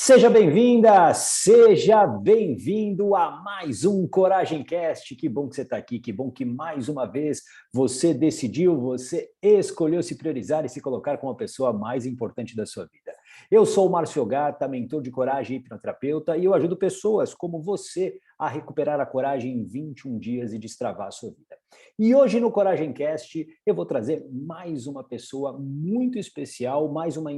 Seja bem-vinda, seja bem-vindo a mais um Coragem Cast. Que bom que você está aqui, que bom que mais uma vez você decidiu, você escolheu se priorizar e se colocar como a pessoa mais importante da sua vida. Eu sou o Márcio Ogata, mentor de coragem e hipnoterapeuta, e eu ajudo pessoas como você a recuperar a coragem em 21 dias e destravar a sua vida. E hoje no Coragem Cast eu vou trazer mais uma pessoa muito especial, mais uma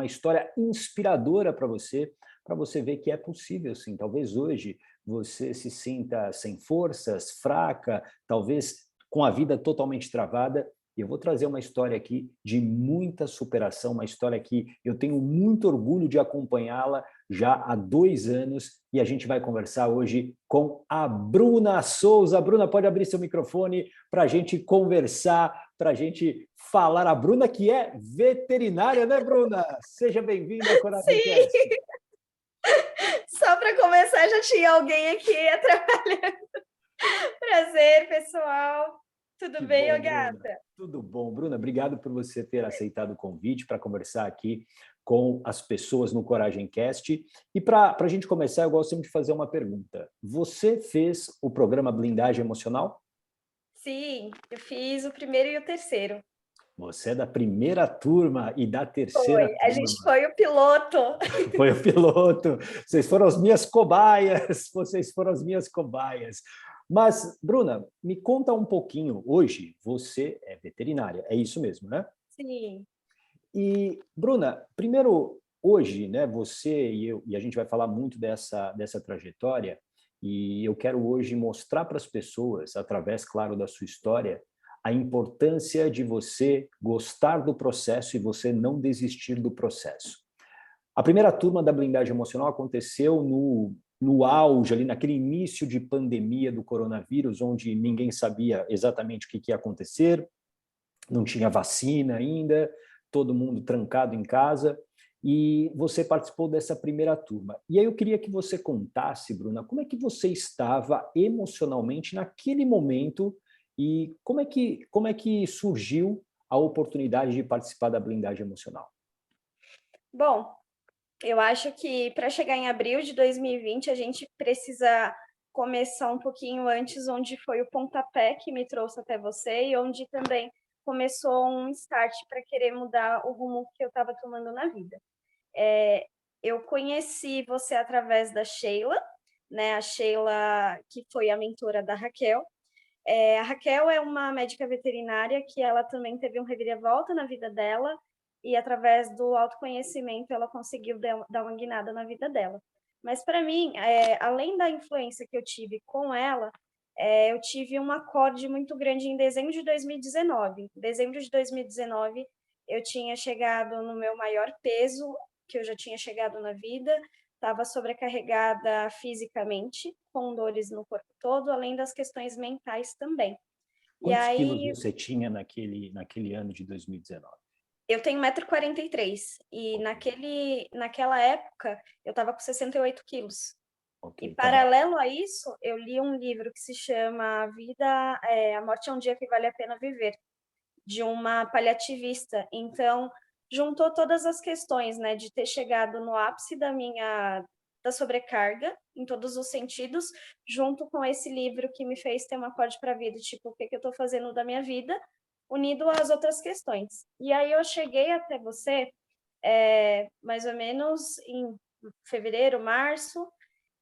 história inspiradora para você ver que é possível sim. Talvez hoje você se sinta sem forças, fraca, talvez com a vida totalmente travada. E eu vou trazer uma história aqui de muita superação, uma história que eu tenho muito orgulho de acompanhá-la já há 2 anos, e a gente vai conversar hoje com a Bruna Souza. Bruna, pode abrir seu microfone para a gente conversar, para a gente falar. A Bruna que é veterinária, né, Bruna? Seja bem-vinda ao Coragem Cast. Só para começar, já tinha alguém aqui atrapalhando. Prazer, pessoal. Tudo Que bem, bom, Bruna. Ogata? Tudo bom, Bruna. Obrigado por você ter aceitado o convite para conversar aqui com as pessoas no Coragem Cast. E para a gente começar, eu gosto sempre de fazer uma pergunta. Você fez o programa Blindagem Emocional? Sim, eu fiz o primeiro e o terceiro. Você é da primeira turma e da terceira Foi, a gente turma. foi o piloto. Foi o piloto. Vocês foram as minhas cobaias. Vocês foram as minhas cobaias. Mas, Bruna, me conta um pouquinho. Hoje você é veterinária, é isso mesmo, né? Sim. E, Bruna, primeiro, hoje, né, você e eu, e a gente vai falar muito dessa trajetória, e eu quero hoje mostrar para as pessoas, através, claro, da sua história, a importância de você gostar do processo e você não desistir do processo. A primeira turma da blindagem emocional aconteceu no auge, ali naquele início de pandemia do coronavírus, onde ninguém sabia exatamente o que ia acontecer, não tinha vacina ainda, todo mundo trancado em casa, e você participou dessa primeira turma. E aí eu queria que você contasse, Bruna, como é que você estava emocionalmente naquele momento e como é que surgiu a oportunidade de participar da blindagem emocional? Bom, eu acho que para chegar em abril de 2020, a gente precisa começar um pouquinho antes, onde foi o pontapé que me trouxe até você e onde também começou um start para querer mudar o rumo que eu estava tomando na vida. Eu conheci você através da Sheila, né? A Sheila, que foi a mentora da Raquel. A Raquel é uma médica veterinária que ela também teve um reviravolta na vida dela e através do autoconhecimento ela conseguiu dar uma guinada na vida dela. Mas para mim, além da influência que eu tive com ela, eu tive um acorde muito grande em dezembro de 2019. Em dezembro de 2019, eu tinha chegado no meu maior peso que eu já tinha chegado na vida, estava sobrecarregada fisicamente, com dores no corpo todo, além das questões mentais também. E Quantos quilos aí, você tinha naquele ano de 2019? eu tenho 1,43 m e Ok, naquela época eu estava com 68 quilos. ok, E tava. paralelo a isso, eu li um livro que se chama A Morte é um Dia que Vale a Pena Viver, de uma paliativista. Então, juntou todas as questões, né, de ter chegado no ápice da sobrecarga, em todos os sentidos, junto com esse livro que me fez ter um acorde para a vida, tipo, o que eu estou fazendo da minha vida, unido às outras questões. E aí eu cheguei até você, mais ou menos em fevereiro, março,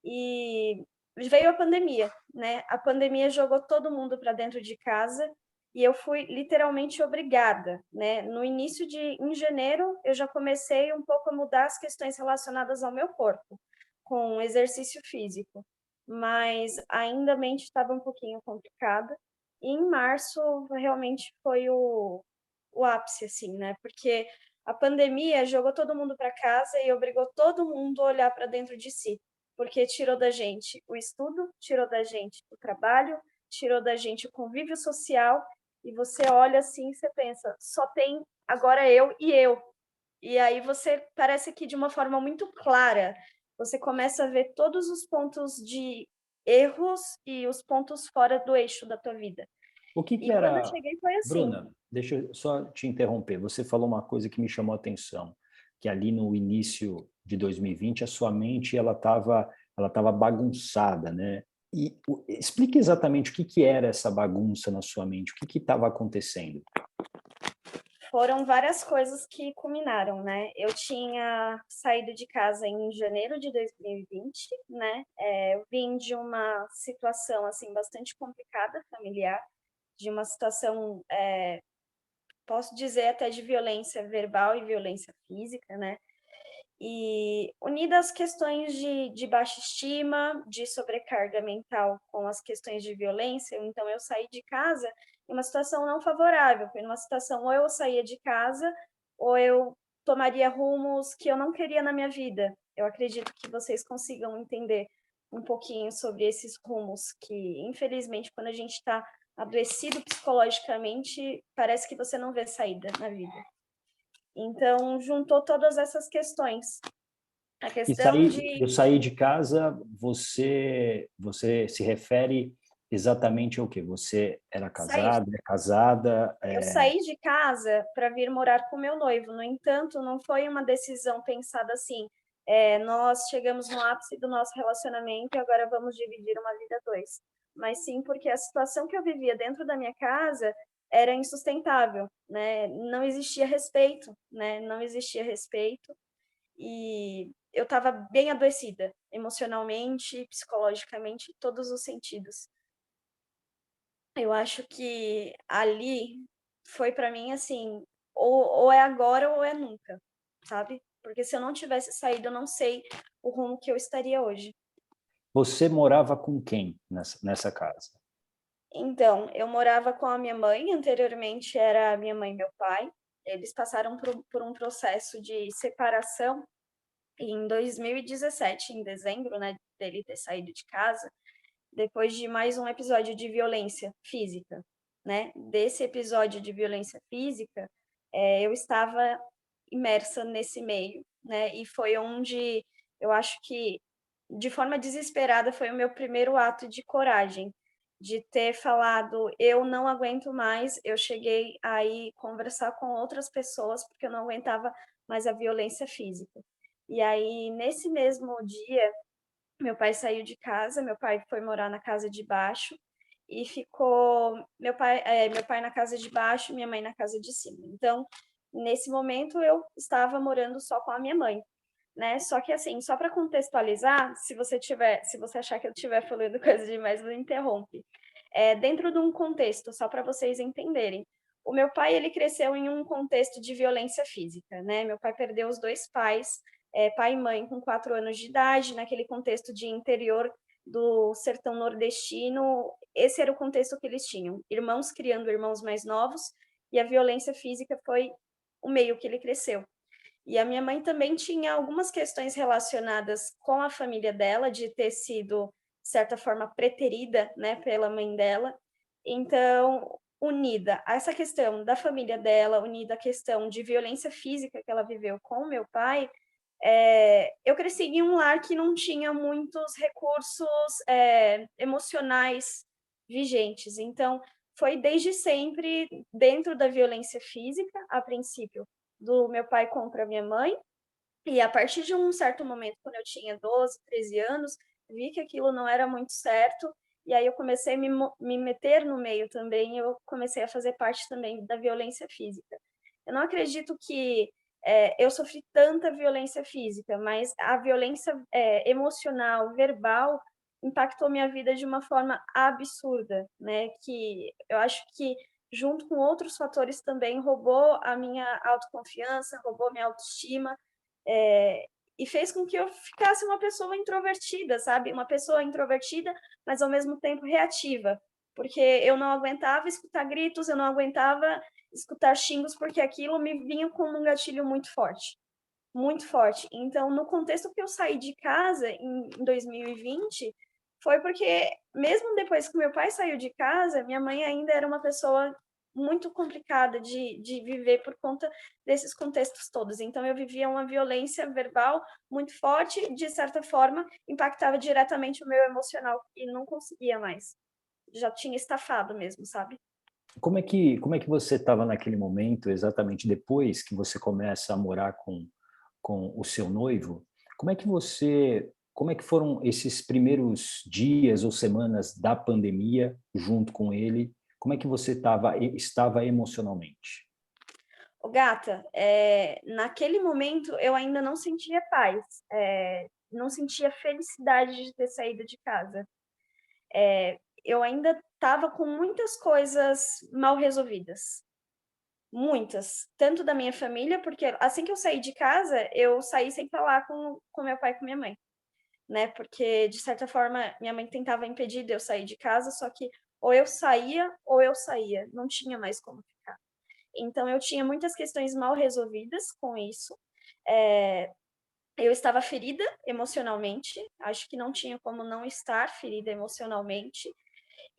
e veio a pandemia, né? A pandemia jogou todo mundo para dentro de casa e eu fui literalmente obrigada, né? No início em janeiro, eu já comecei um pouco a mudar as questões relacionadas ao meu corpo, com exercício físico, mas ainda a mente estava um pouquinho complicada. E em março realmente foi o ápice, assim, né? Porque a pandemia jogou todo mundo para casa e obrigou todo mundo a olhar para dentro de si, porque tirou da gente o estudo, tirou da gente o trabalho, tirou da gente o convívio social, e você olha assim e você pensa, só tem agora eu e eu. E aí você parece que de uma forma muito clara, você começa a ver todos os pontos de erros e os pontos fora do eixo da tua vida. O que E quando eu era, cheguei foi assim. Bruna, deixa eu só te interromper. Você falou uma coisa que me chamou a atenção, que ali no início de 2020, a sua mente ela tava bagunçada, né? E explique exatamente o que que era essa bagunça na sua mente, o que estava acontecendo. Foram várias coisas que culminaram, né? Eu tinha saído de casa em janeiro de 2020, né? Eu vim de uma situação, assim, bastante complicada, familiar, de uma situação, posso dizer até de violência verbal e violência física, né? E unidas às questões de baixa estima, de sobrecarga mental com as questões de violência, então eu saí de casa em uma situação não favorável, foi numa situação ou eu saía de casa ou eu tomaria rumos que eu não queria na minha vida. Eu acredito que vocês consigam entender um pouquinho sobre esses rumos que, infelizmente, quando a gente está adoecido psicologicamente, parece que você não vê saída na vida. Então, juntou todas essas questões. A E questão eu de. saí de casa, você se refere exatamente ao quê? Você era Sair. casada, é casada? Eu saí de casa para vir morar com meu noivo. No entanto, não foi uma decisão pensada assim. Nós chegamos no ápice do nosso relacionamento e agora vamos dividir uma vida a dois. Mas sim porque a situação que eu vivia dentro da minha casa era insustentável, né? Não existia respeito, né? Não existia respeito. E eu estava bem adoecida, emocionalmente, psicologicamente, em todos os sentidos. Eu acho que ali foi para mim assim, ou é agora ou é nunca, sabe? Porque se eu não tivesse saído, eu não sei o rumo que eu estaria hoje. Você morava com quem nessa casa? Então, eu morava com a minha mãe, anteriormente era minha mãe e meu pai. Eles passaram por um processo de separação em 2017, em dezembro, né, dele ter saído de casa, depois de mais um episódio de violência física, né? Desse episódio de violência física, eu estava imersa nesse meio, né? E foi onde eu acho que, de forma desesperada, foi o meu primeiro ato de coragem, de ter falado, eu não aguento mais. Eu cheguei aí conversar com outras pessoas porque eu não aguentava mais a violência física. E aí, nesse mesmo dia, meu pai saiu de casa, meu pai foi morar na casa de baixo e ficou meu pai na casa de baixo, minha mãe na casa de cima. Então, nesse momento eu estava morando só com a minha mãe, né? Só que assim, só para contextualizar, se você achar que eu estiver falando coisa demais, me interrompe. Dentro de um contexto, só para vocês entenderem. O meu pai, ele cresceu em um contexto de violência física, né? Meu pai perdeu os dois pais, pai e mãe com 4 anos de idade, naquele contexto de interior do sertão nordestino. Esse era o contexto que eles tinham, irmãos criando irmãos mais novos, e a violência física foi o meio que ele cresceu. E a minha mãe também tinha algumas questões relacionadas com a família dela, de ter sido, de certa forma, preterida, né, pela mãe dela. Então, unida a essa questão da família dela, unida à questão de violência física que ela viveu com o meu pai, eu cresci em um lar que não tinha muitos recursos emocionais vigentes. Então, foi desde sempre dentro da violência física, a princípio, do meu pai contra a minha mãe, e a partir de um certo momento, quando eu tinha 12, 13 anos, vi que aquilo não era muito certo, e aí eu comecei a me meter no meio também, e eu comecei a fazer parte também da violência física. Eu não acredito que eu sofri tanta violência física, mas a violência emocional, verbal, impactou minha vida de uma forma absurda, né? Que eu acho que, junto com outros fatores também, roubou a minha autoconfiança, roubou minha autoestima, é, e fez com que eu ficasse uma pessoa introvertida, sabe? Uma pessoa introvertida, mas ao mesmo tempo reativa, porque eu não aguentava escutar gritos, eu não aguentava escutar xingos, porque aquilo me vinha como um gatilho muito forte, muito forte. Então, no contexto que eu saí de casa em 2020, foi porque, mesmo depois que meu pai saiu de casa, minha mãe ainda era uma pessoa muito complicada de viver por conta desses contextos todos. Então, eu vivia uma violência verbal muito forte, de certa forma, impactava diretamente o meu emocional e não conseguia mais. Já tinha estafado mesmo, sabe? Como é que você estava naquele momento, exatamente depois que você começa a morar com o seu noivo? como é que foram esses primeiros dias ou semanas da pandemia junto com ele? Como é que você estava emocionalmente? O Gata, naquele momento eu ainda não sentia paz, não sentia felicidade de ter saído de casa. Eu ainda estava com muitas coisas mal resolvidas, muitas, tanto da minha família, porque assim que eu saí de casa, eu saí sem falar com meu pai e com minha mãe, né? Porque, de certa forma, minha mãe tentava impedir de eu sair de casa, só que ou eu saía, não tinha mais como ficar. Então, eu tinha muitas questões mal resolvidas com isso. Eu estava ferida emocionalmente, acho que não tinha como não estar ferida emocionalmente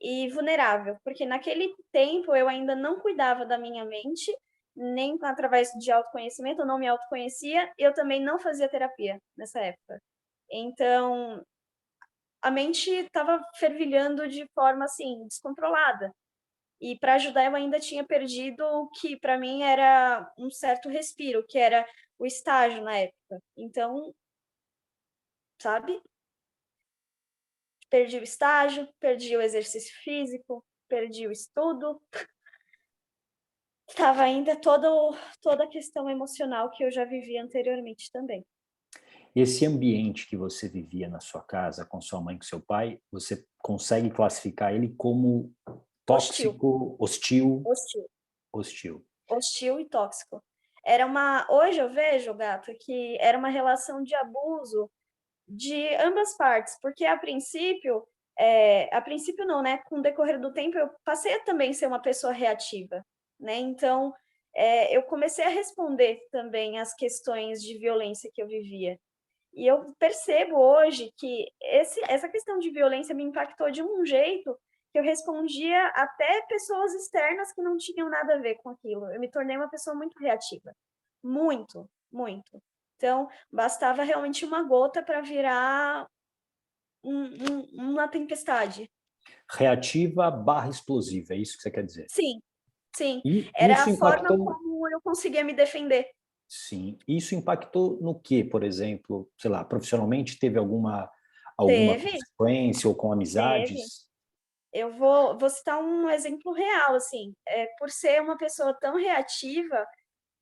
e vulnerável, porque naquele tempo eu ainda não cuidava da minha mente, nem através de autoconhecimento, eu não me autoconhecia, e eu também não fazia terapia nessa época. Então, a mente estava fervilhando de forma assim, descontrolada. E para ajudar, eu ainda tinha perdido o que para mim era um certo respiro, que era o estágio na época. Então, sabe? Perdi o estágio, perdi o exercício físico, perdi o estudo. Estava ainda toda a questão emocional que eu já vivia anteriormente também. Esse ambiente que você vivia na sua casa, com sua mãe, com seu pai, você consegue classificar ele como Hostil, tóxico, hostil, hostil, hostil? hostil e tóxico. Hoje eu vejo, Gata, que era uma relação de abuso de ambas partes, porque a princípio não, né? Com o decorrer do tempo, eu passei a também ser uma pessoa reativa, né? Então, eu comecei a responder também às questões de violência que eu vivia. E eu percebo hoje que essa questão de violência me impactou de um jeito que eu respondia até pessoas externas que não tinham nada a ver com aquilo. Eu me tornei uma pessoa muito reativa. Muito, muito. Então, bastava realmente uma gota para virar uma tempestade. Reativa barra explosiva, é isso que você quer dizer? Sim, sim. E Era a isso forma impactou, como eu conseguia me defender. sim, isso impactou no quê, por exemplo, sei lá, profissionalmente teve alguma Teve, consequência ou com teve. amizades? Eu vou citar um exemplo real, assim. Por ser uma pessoa tão reativa,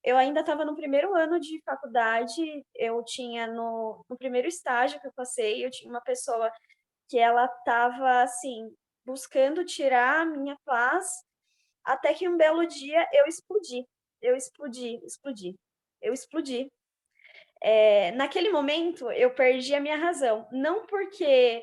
eu ainda estava no primeiro ano de faculdade, eu tinha no primeiro estágio que eu passei, eu tinha uma pessoa que ela estava, assim, buscando tirar a minha paz, até que um belo dia eu explodi. Eu explodi, explodi. Eu explodi. Naquele momento, eu perdi a minha razão. Não porque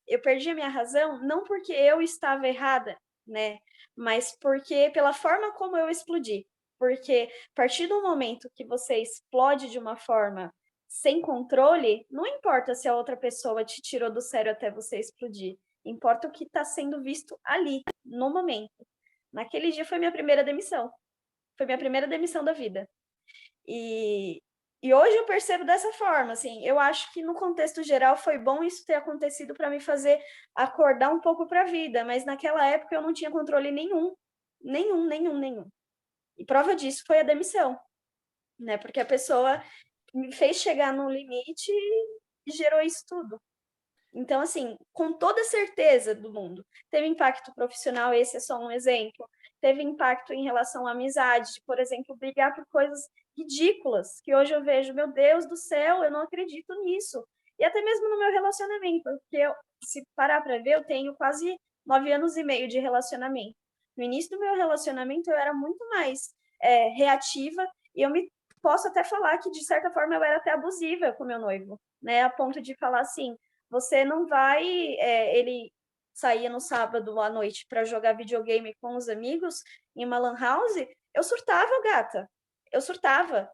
eu perdi a minha razão, não porque eu estava errada, né? Mas porque pela forma como eu explodi. Porque a partir do momento que você explode de uma forma sem controle, não importa se a outra pessoa te tirou do sério até você explodir. Importa o que está sendo visto ali, no momento. Naquele dia foi minha primeira demissão. Foi minha primeira demissão da vida. E, e hoje eu percebo dessa forma, assim, eu acho que no contexto geral foi bom isso ter acontecido para me fazer acordar um pouco para a vida, mas naquela época eu não tinha controle nenhum, nenhum, nenhum, nenhum. E prova disso foi a demissão, né? Porque a pessoa me fez chegar no limite e gerou isso tudo. Então, assim, com toda certeza do mundo, teve impacto profissional, esse é só um exemplo. Teve impacto em relação à amizade, de, por exemplo, brigar por coisas ridículas, que hoje eu vejo, meu Deus do céu, eu não acredito nisso. E até mesmo no meu relacionamento, porque se parar para ver, eu tenho quase 9 anos e meio de relacionamento. No início do meu relacionamento, eu era muito mais reativa, e posso até falar que, de certa forma, eu era até abusiva com meu noivo, né? A ponto de falar assim, você não vai. Ele saía no sábado à noite para jogar videogame com os amigos em uma lan house. Eu surtava, gata. Eu surtava.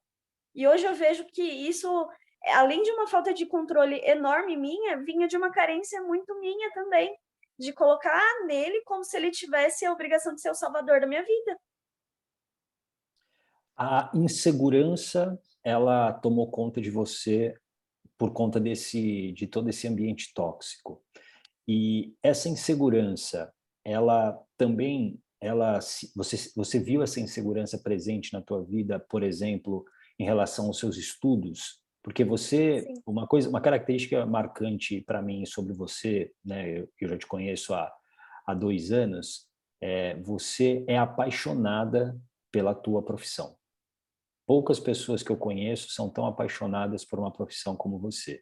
E hoje eu vejo que isso, além de uma falta de controle enorme minha, vinha de uma carência muito minha também. De colocar nele como se ele tivesse a obrigação de ser o salvador da minha vida. A insegurança, ela tomou conta de você por conta de todo esse ambiente tóxico. E essa insegurança, ela também, você viu essa insegurança presente na tua vida, por exemplo, em relação aos seus estudos? Porque você, sim, uma característica marcante para mim sobre você, né, eu já te conheço há 2 anos, você é apaixonada pela tua profissão. Poucas pessoas que eu conheço são tão apaixonadas por uma profissão como você.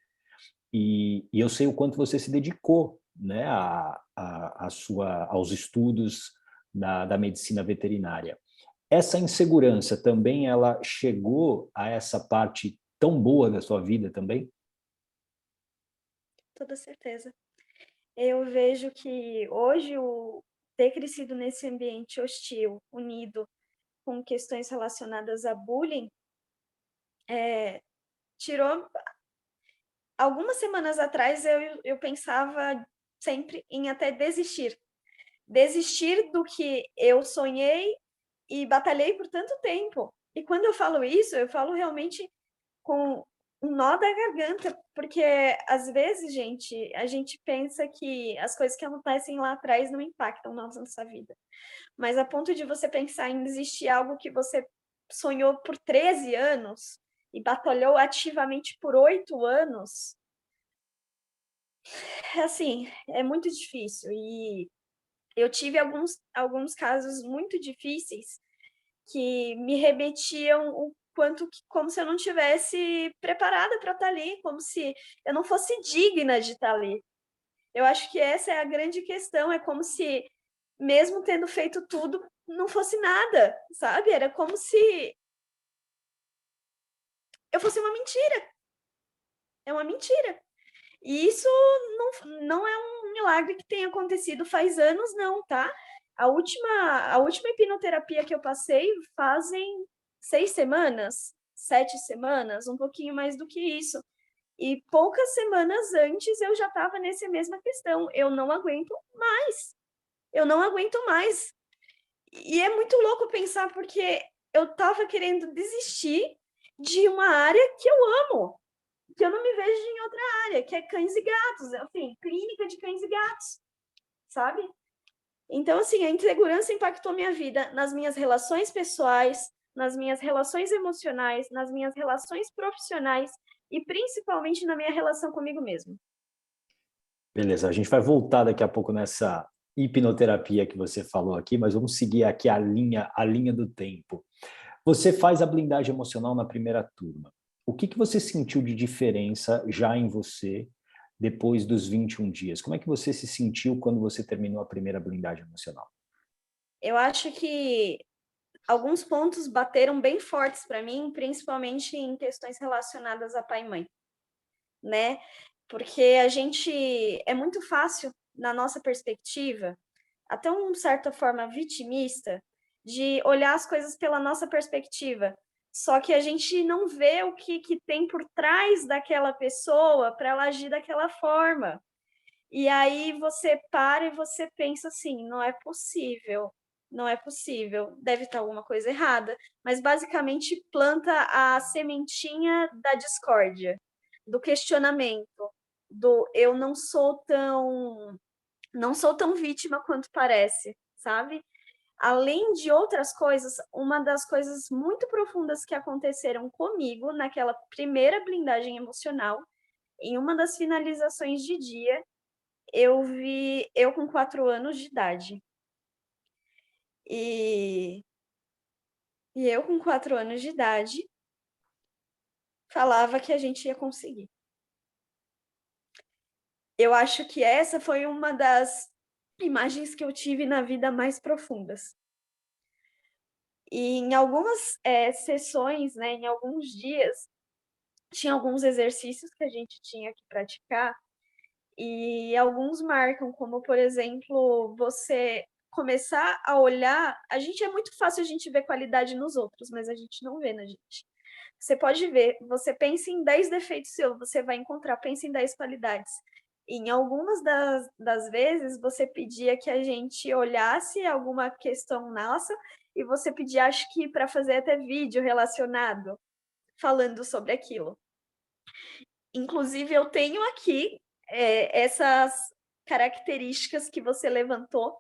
E eu sei o quanto você se dedicou, né, aos estudos da medicina veterinária. Essa insegurança também, ela chegou a essa parte tão boa da sua vida também? toda certeza. Eu vejo que hoje o ter crescido nesse ambiente hostil, unido com questões relacionadas a bullying, tirou. Algumas semanas atrás eu pensava sempre em até desistir. Desistir do que eu sonhei e batalhei por tanto tempo. E quando eu falo isso, eu falo realmente com um nó da garganta, porque às vezes, gente, a gente pensa que as coisas que acontecem lá atrás não impactam na nossa vida. Mas a ponto de você pensar em desistir algo que você sonhou por 13 anos e batalhou ativamente por 8 anos, é assim, é muito difícil. E eu tive alguns casos muito difíceis que me remetiam o quanto que, como se eu não tivesse preparada para estar ali, como se eu não fosse digna de estar ali. Eu acho que essa é a grande questão, é como se, mesmo tendo feito tudo, não fosse nada, sabe? Era como se eu fosse uma mentira. É uma mentira. E isso não é um milagre que tenha acontecido faz anos, não, tá? A última hipnoterapia que eu passei fazem 6 semanas, 7 semanas, um pouquinho mais do que isso. E poucas semanas antes eu já estava nessa mesma questão. Eu não aguento mais. Eu não aguento mais. E é muito louco pensar, porque eu estava querendo desistir de uma área que eu amo, que eu não me vejo em outra área, que é cães e gatos, assim, clínica de cães e gatos, sabe? Então, assim, a insegurança impactou minha vida nas minhas relações pessoais, nas minhas relações emocionais, nas minhas relações profissionais e principalmente na minha relação comigo mesmo. Beleza, a gente vai voltar daqui a pouco nessa hipnoterapia que você falou aqui, mas vamos seguir aqui a linha do tempo. Você faz a blindagem emocional na primeira turma. O que você sentiu de diferença já em você depois dos 21 dias? Como é que você se sentiu quando você terminou a primeira blindagem emocional? Eu acho que alguns pontos bateram bem fortes para mim, principalmente em questões relacionadas a pai e mãe, né? Porque a gente é muito fácil, na nossa perspectiva, até uma certa forma vitimista, de olhar as coisas pela nossa perspectiva. Só que a gente não vê o que tem por trás daquela pessoa para ela agir daquela forma. E aí você para e você pensa assim, não é possível, não é possível, deve estar alguma coisa errada. Mas basicamente planta a sementinha da discórdia, do questionamento, do eu não sou tão vítima quanto parece, sabe? Além de outras coisas, uma das coisas muito profundas que aconteceram comigo naquela primeira blindagem emocional, em uma das finalizações de dia, eu vi eu com 4 anos de idade. E, e eu com 4 anos de idade falava que a gente ia conseguir. Eu acho que essa foi uma das imagens que eu tive na vida mais profundas. E em algumas sessões, né, em alguns dias, tinha alguns exercícios que a gente tinha que praticar, e alguns marcam, como, por exemplo, você começar a olhar. A gente é muito fácil a gente ver qualidade nos outros, mas a gente não vê na gente. Você pode ver, você pensa em 10 defeitos seus, você vai encontrar, pensa em 10 qualidades. E em algumas das vezes, você pedia que a gente olhasse alguma questão nossa e você pedia, acho que para fazer até vídeo relacionado, falando sobre aquilo. Inclusive, eu tenho aqui essas características que você levantou,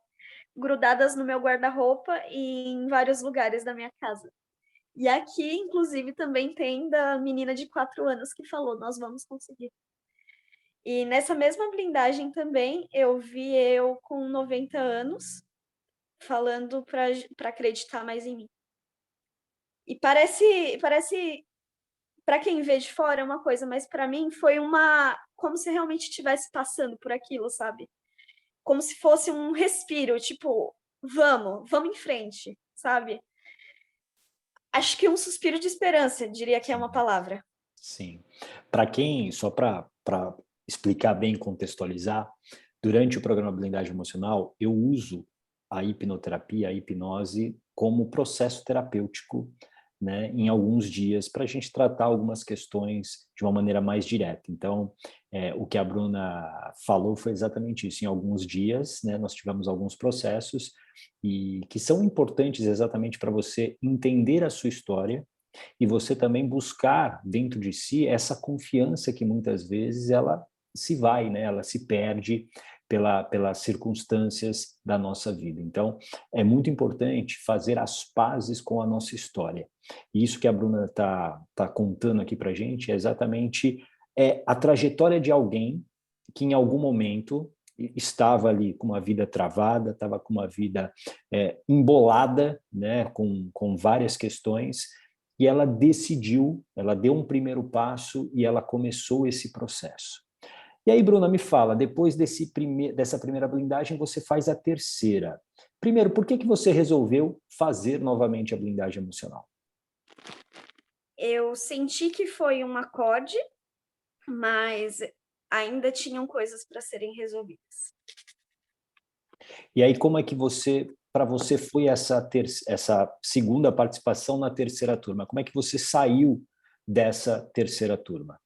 grudadas no meu guarda-roupa e em vários lugares da minha casa. E aqui, inclusive, também tem da menina de 4 anos que falou, nós vamos conseguir. E nessa mesma blindagem também, eu vi eu com 90 anos, falando para acreditar mais em mim. E parece para quem vê de fora é uma coisa, mas para mim foi como se realmente estivesse passando por aquilo, sabe? Como se fosse um respiro, tipo, vamos em frente, sabe? Acho que um suspiro de esperança, diria que é uma palavra. Sim. Para quem, só para explicar bem, contextualizar, durante o programa Blindagem Emocional, eu uso a hipnoterapia, a hipnose, como processo terapêutico, né, em alguns dias, para a gente tratar algumas questões de uma maneira mais direta. Então, o que a Bruna falou foi exatamente isso. Em alguns dias, né, nós tivemos alguns processos e que são importantes exatamente para você entender a sua história, e você também buscar dentro de si essa confiança que muitas vezes ela se vai, né? Ela se perde pelas circunstâncias da nossa vida. Então, é muito importante fazer as pazes com a nossa história. E isso que a Bruna tá contando aqui para a gente é exatamente a trajetória de alguém que em algum momento estava ali com uma vida travada, estava com uma vida embolada, né, com várias questões, e ela decidiu, ela deu um primeiro passo e ela começou esse processo. E aí, Bruna, me fala, depois dessa primeira blindagem, você faz a terceira. Primeiro, por que você resolveu fazer novamente a blindagem emocional? Eu senti que foi um acorde, mas ainda tinham coisas para serem resolvidas. E aí, como é que para você foi essa segunda participação na terceira turma? Como é que você saiu dessa terceira turma?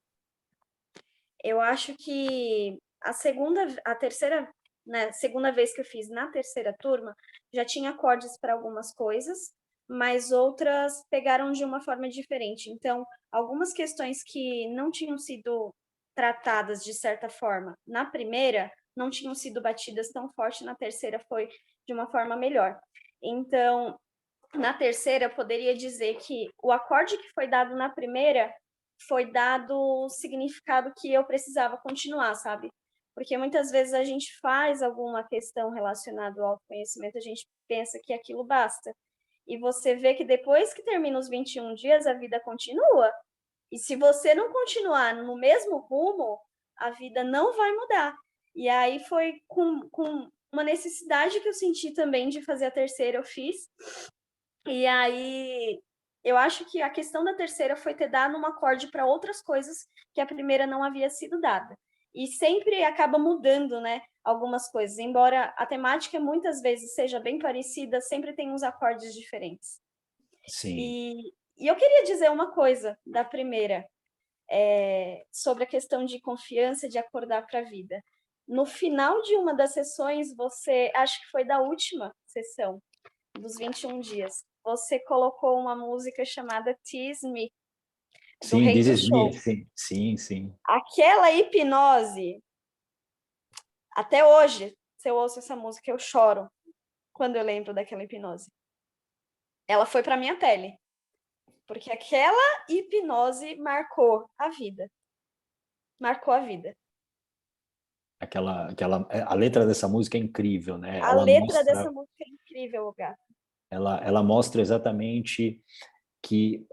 Eu acho que a terceira, né, segunda vez que eu fiz na terceira turma, já tinha acordes para algumas coisas, mas outras pegaram de uma forma diferente. Então, algumas questões que não tinham sido tratadas de certa forma na primeira, não tinham sido batidas tão forte, na terceira foi de uma forma melhor. Então, na terceira, eu poderia dizer que o acorde que foi dado na primeira foi dado o significado que eu precisava continuar, sabe? Porque muitas vezes a gente faz alguma questão relacionada ao autoconhecimento, a gente pensa que aquilo basta. E você vê que depois que termina os 21 dias, a vida continua. E se você não continuar no mesmo rumo, a vida não vai mudar. E aí foi com uma necessidade que eu senti também de fazer a terceira, eu fiz. E aí, eu acho que a questão da terceira foi ter dado um acorde para outras coisas que a primeira não havia sido dada. E sempre acaba mudando, né, algumas coisas. Embora a temática muitas vezes seja bem parecida, sempre tem uns acordes diferentes. Sim. E eu queria dizer uma coisa da primeira, sobre a questão de confiança, de acordar para a vida. No final de uma das sessões, acho que foi da última sessão, dos 21 dias, você colocou uma música chamada Tease Me, do Sim, Rei This do Is Me, Show. sim, sim, sim. Aquela hipnose, até hoje, se eu ouço essa música, eu choro quando eu lembro daquela hipnose. Ela foi para minha pele, porque aquela hipnose marcou a vida. Marcou a vida. A letra dessa música é incrível, né? A letra dessa música é incrível, Gato. Ela mostra exatamente que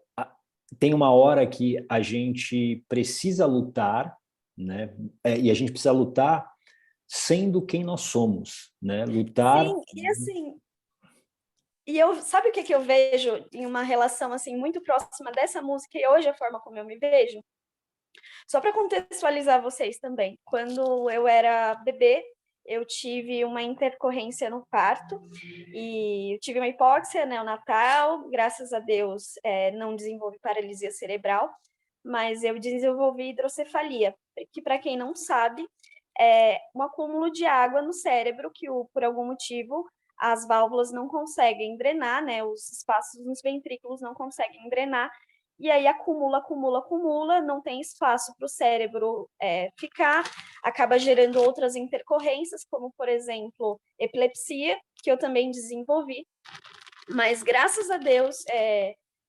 tem uma hora que a gente precisa lutar, né? E a gente precisa lutar sendo quem nós somos, né? Lutar. Sim, e assim, sabe o que eu vejo em uma relação assim muito próxima dessa música e hoje a forma como eu me vejo? Só para contextualizar vocês também, quando eu era bebê, eu tive uma intercorrência no parto e eu tive uma hipóxia neonatal, graças a Deus não desenvolvi paralisia cerebral, mas eu desenvolvi hidrocefalia, que para quem não sabe, é um acúmulo de água no cérebro que por algum motivo as válvulas não conseguem drenar, né? Os espaços nos ventrículos não conseguem drenar, e aí acumula, não tem espaço para o cérebro ficar, acaba gerando outras intercorrências, como, por exemplo, epilepsia, que eu também desenvolvi, mas graças a Deus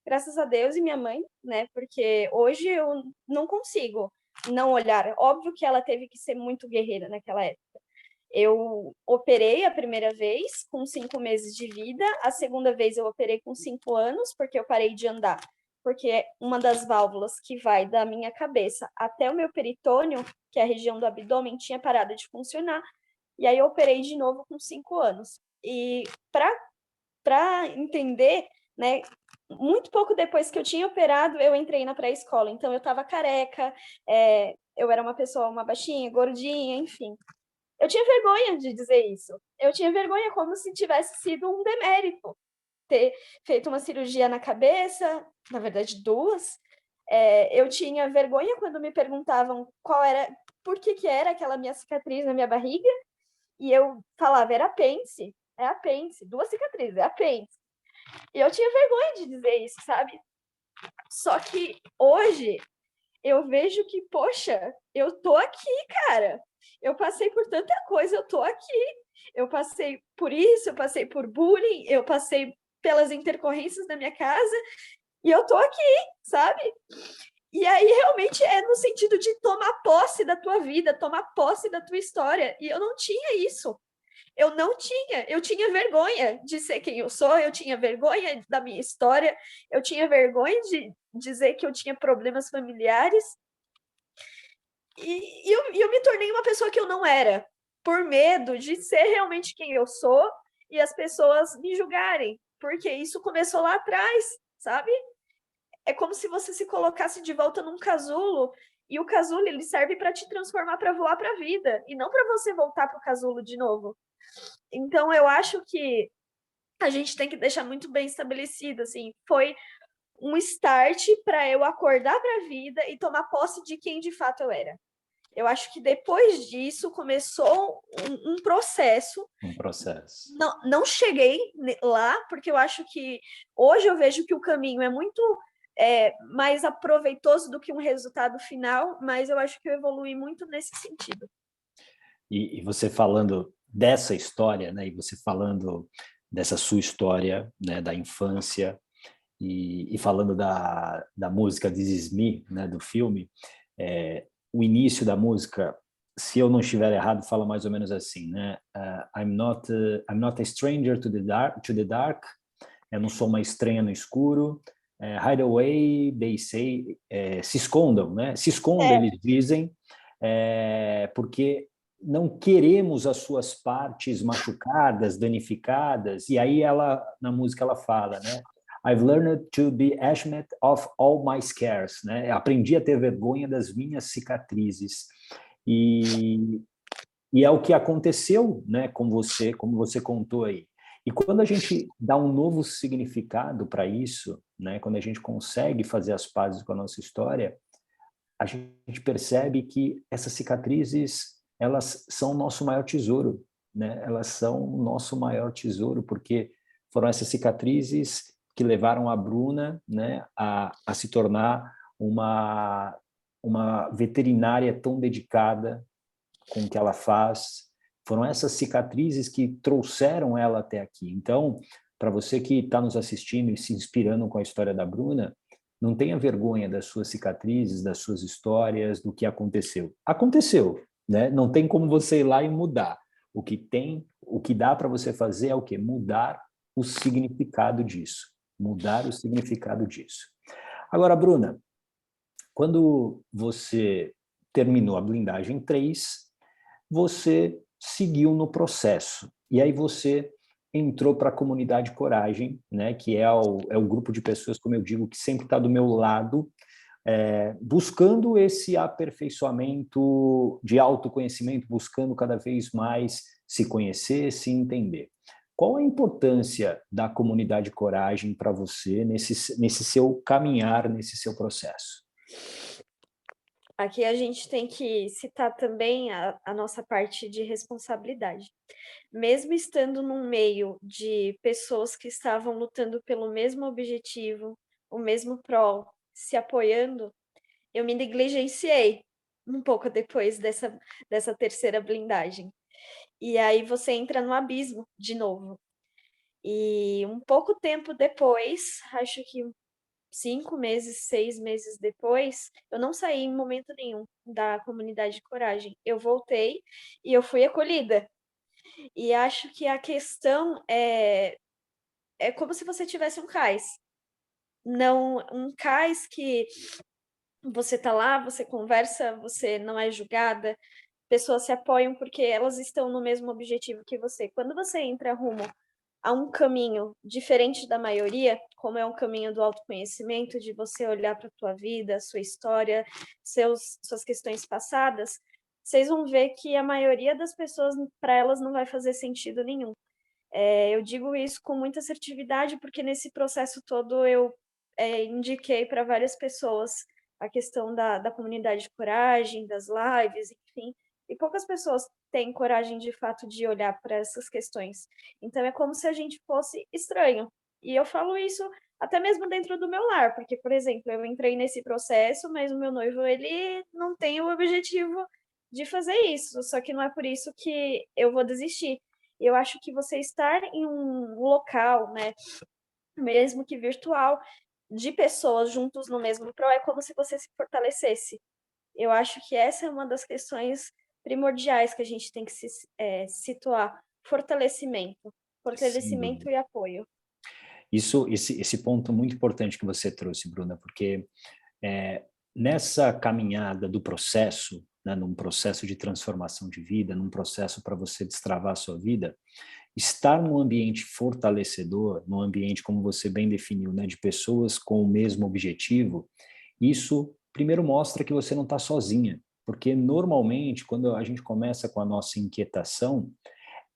graças a Deus e minha mãe, né? Porque hoje eu não consigo não olhar. Óbvio que ela teve que ser muito guerreira naquela época. Eu operei a primeira vez com 5 meses de vida, a segunda vez eu operei com 5 anos, porque eu parei de andar. Porque uma das válvulas que vai da minha cabeça até o meu peritônio, que é a região do abdômen, tinha parado de funcionar. E aí eu operei de novo com 5 anos. E para entender, né, muito pouco depois que eu tinha operado, eu entrei na pré-escola. Então eu estava careca, eu era uma pessoa, uma baixinha, gordinha, enfim. Eu tinha vergonha de dizer isso. Eu tinha vergonha como se tivesse sido um demérito ter feito uma cirurgia na cabeça, na verdade duas. Eu tinha vergonha quando me perguntavam por que era aquela minha cicatriz na minha barriga, e eu falava, era apêndice, é apêndice, 2 cicatrizes, é apêndice. E eu tinha vergonha de dizer isso, sabe? Só que hoje eu vejo que, poxa, eu tô aqui, cara. Eu passei por tanta coisa, eu tô aqui. Eu passei por isso, eu passei por bullying, eu passei pelas intercorrências da minha casa e eu tô aqui, sabe? E aí realmente é no sentido de tomar posse da tua vida, tomar posse da tua história. E eu não tinha isso. Eu tinha vergonha de ser quem eu sou, eu tinha vergonha da minha história, eu tinha vergonha de dizer que eu tinha problemas familiares, e eu me tornei uma pessoa que eu não era, por medo de ser realmente quem eu sou e as pessoas me julgarem, porque isso começou lá atrás, sabe? É como se você se colocasse de volta num casulo, e o casulo ele serve para te transformar para voar para a vida, e não para você voltar para o casulo de novo. Então, eu acho que a gente tem que deixar muito bem estabelecido, assim, foi um start para eu acordar para a vida e tomar posse de quem de fato eu era. Eu acho que depois disso começou um processo. Um processo. Não cheguei lá, porque eu acho que hoje eu vejo que o caminho é muito mais aproveitoso do que um resultado final, mas eu acho que eu evolui muito nesse sentido. E você falando dessa história, né, e você falando dessa sua história, né, da infância, e falando da música This Is Me, né, do filme, o início da música, se eu não estiver errado, fala mais ou menos assim, né? I'm not a stranger to the dark. Eu não sou uma estranha no escuro. Hide away, they say. Se escondam, né? Se escondam, eles dizem, porque não queremos as suas partes machucadas, danificadas. E aí ela, na música, ela fala, né? I've learned to be ashamed of all my scars, né? Aprendi a ter vergonha das minhas cicatrizes. E, e é o que aconteceu, né, com você, como você contou aí. E quando a gente dá um novo significado para isso, né, quando a gente consegue fazer as pazes com a nossa história, a gente percebe que essas cicatrizes, elas são o nosso maior tesouro, né? Elas são o nosso maior tesouro, porque foram essas cicatrizes que levaram a Bruna, né, a se tornar uma veterinária tão dedicada com o que ela faz. Foram essas cicatrizes que trouxeram ela até aqui. Então, para você que está nos assistindo e se inspirando com a história da Bruna, não tenha vergonha das suas cicatrizes, das suas histórias, do que aconteceu. Aconteceu, né? Não tem como você ir lá e mudar. O que dá para você fazer é o quê? Mudar o significado disso. Mudar o significado disso. Agora, Bruna, quando você terminou a blindagem 3, você seguiu no processo. E aí você entrou para a comunidade Coragem, né, que é o grupo de pessoas, como eu digo, que sempre está do meu lado, buscando esse aperfeiçoamento de autoconhecimento, buscando cada vez mais se conhecer, se entender. Qual a importância da comunidade Coragem para você nesse seu caminhar, nesse seu processo? Aqui a gente tem que citar também a nossa parte de responsabilidade. Mesmo estando num meio de pessoas que estavam lutando pelo mesmo objetivo, o mesmo prol, se apoiando, eu me negligenciei um pouco depois dessa terceira blindagem. E aí você entra no abismo de novo. E um pouco tempo depois, acho que 5 meses, 6 meses depois, eu não saí em momento nenhum da comunidade de coragem. Eu voltei e eu fui acolhida. E acho que a questão é como se você tivesse um cais. Não, um cais que você tá lá, você conversa, você não é julgada, pessoas se apoiam porque elas estão no mesmo objetivo que você. Quando você entra rumo a um caminho diferente da maioria, como é um caminho do autoconhecimento, de você olhar para a tua vida, sua história, suas questões passadas, vocês vão ver que a maioria das pessoas, para elas, não vai fazer sentido nenhum. Eu digo isso com muita assertividade, porque nesse processo todo eu indiquei para várias pessoas a questão da comunidade de coragem, das lives, enfim, e poucas pessoas têm coragem de fato de olhar para essas questões. Então é como se a gente fosse estranho. E eu falo isso até mesmo dentro do meu lar, porque, por exemplo, eu entrei nesse processo, mas o meu noivo, ele não tem o objetivo de fazer isso, só que não é por isso que eu vou desistir. Eu acho que você estar em um local, né, mesmo que virtual, de pessoas juntos no mesmo pro, é como se você se fortalecesse. Eu acho que essa é uma das questões primordiais que a gente tem que se situar. Fortalecimento. Sem Fortalecimento dúvida. e apoio. Esse ponto muito importante que você trouxe, Bruna, porque nessa caminhada do processo, né, num processo de transformação de vida, num processo para você destravar a sua vida, estar num ambiente fortalecedor, num ambiente, como você bem definiu, né, de pessoas com o mesmo objetivo, isso primeiro mostra que você não está sozinha, porque normalmente, quando a gente começa com a nossa inquietação,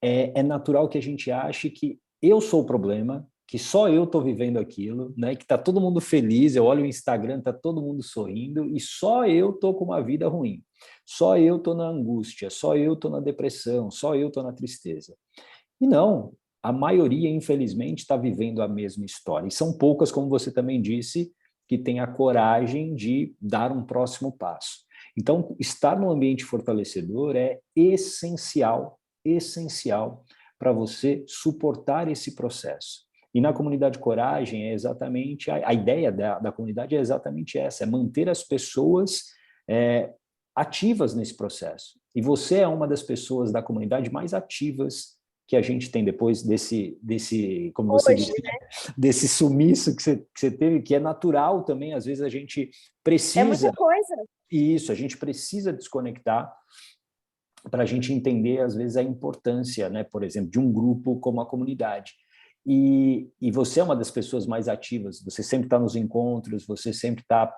é natural que a gente ache que eu sou o problema, que só eu estou vivendo aquilo, né? Que está todo mundo feliz, eu olho o Instagram, está todo mundo sorrindo, e só eu estou com uma vida ruim. Só eu estou na angústia, só eu estou na depressão, só eu estou na tristeza. E não, a maioria, infelizmente, está vivendo a mesma história. E são poucas, como você também disse, que têm a coragem de dar um próximo passo. Então, estar num ambiente fortalecedor é essencial, essencial para você suportar esse processo. E na comunidade Coragem é exatamente, a ideia da comunidade é exatamente essa, é manter as pessoas ativas nesse processo. E você é uma das pessoas da comunidade mais ativas que a gente tem depois como você Hoje, disse, desse sumiço que você teve, que é natural também, às vezes a gente é muita precisa, coisa. e isso, a gente precisa desconectar para a gente entender, às vezes, a importância, né, por exemplo, de um grupo como a comunidade. E você é uma das pessoas mais ativas, você sempre está nos encontros, você sempre está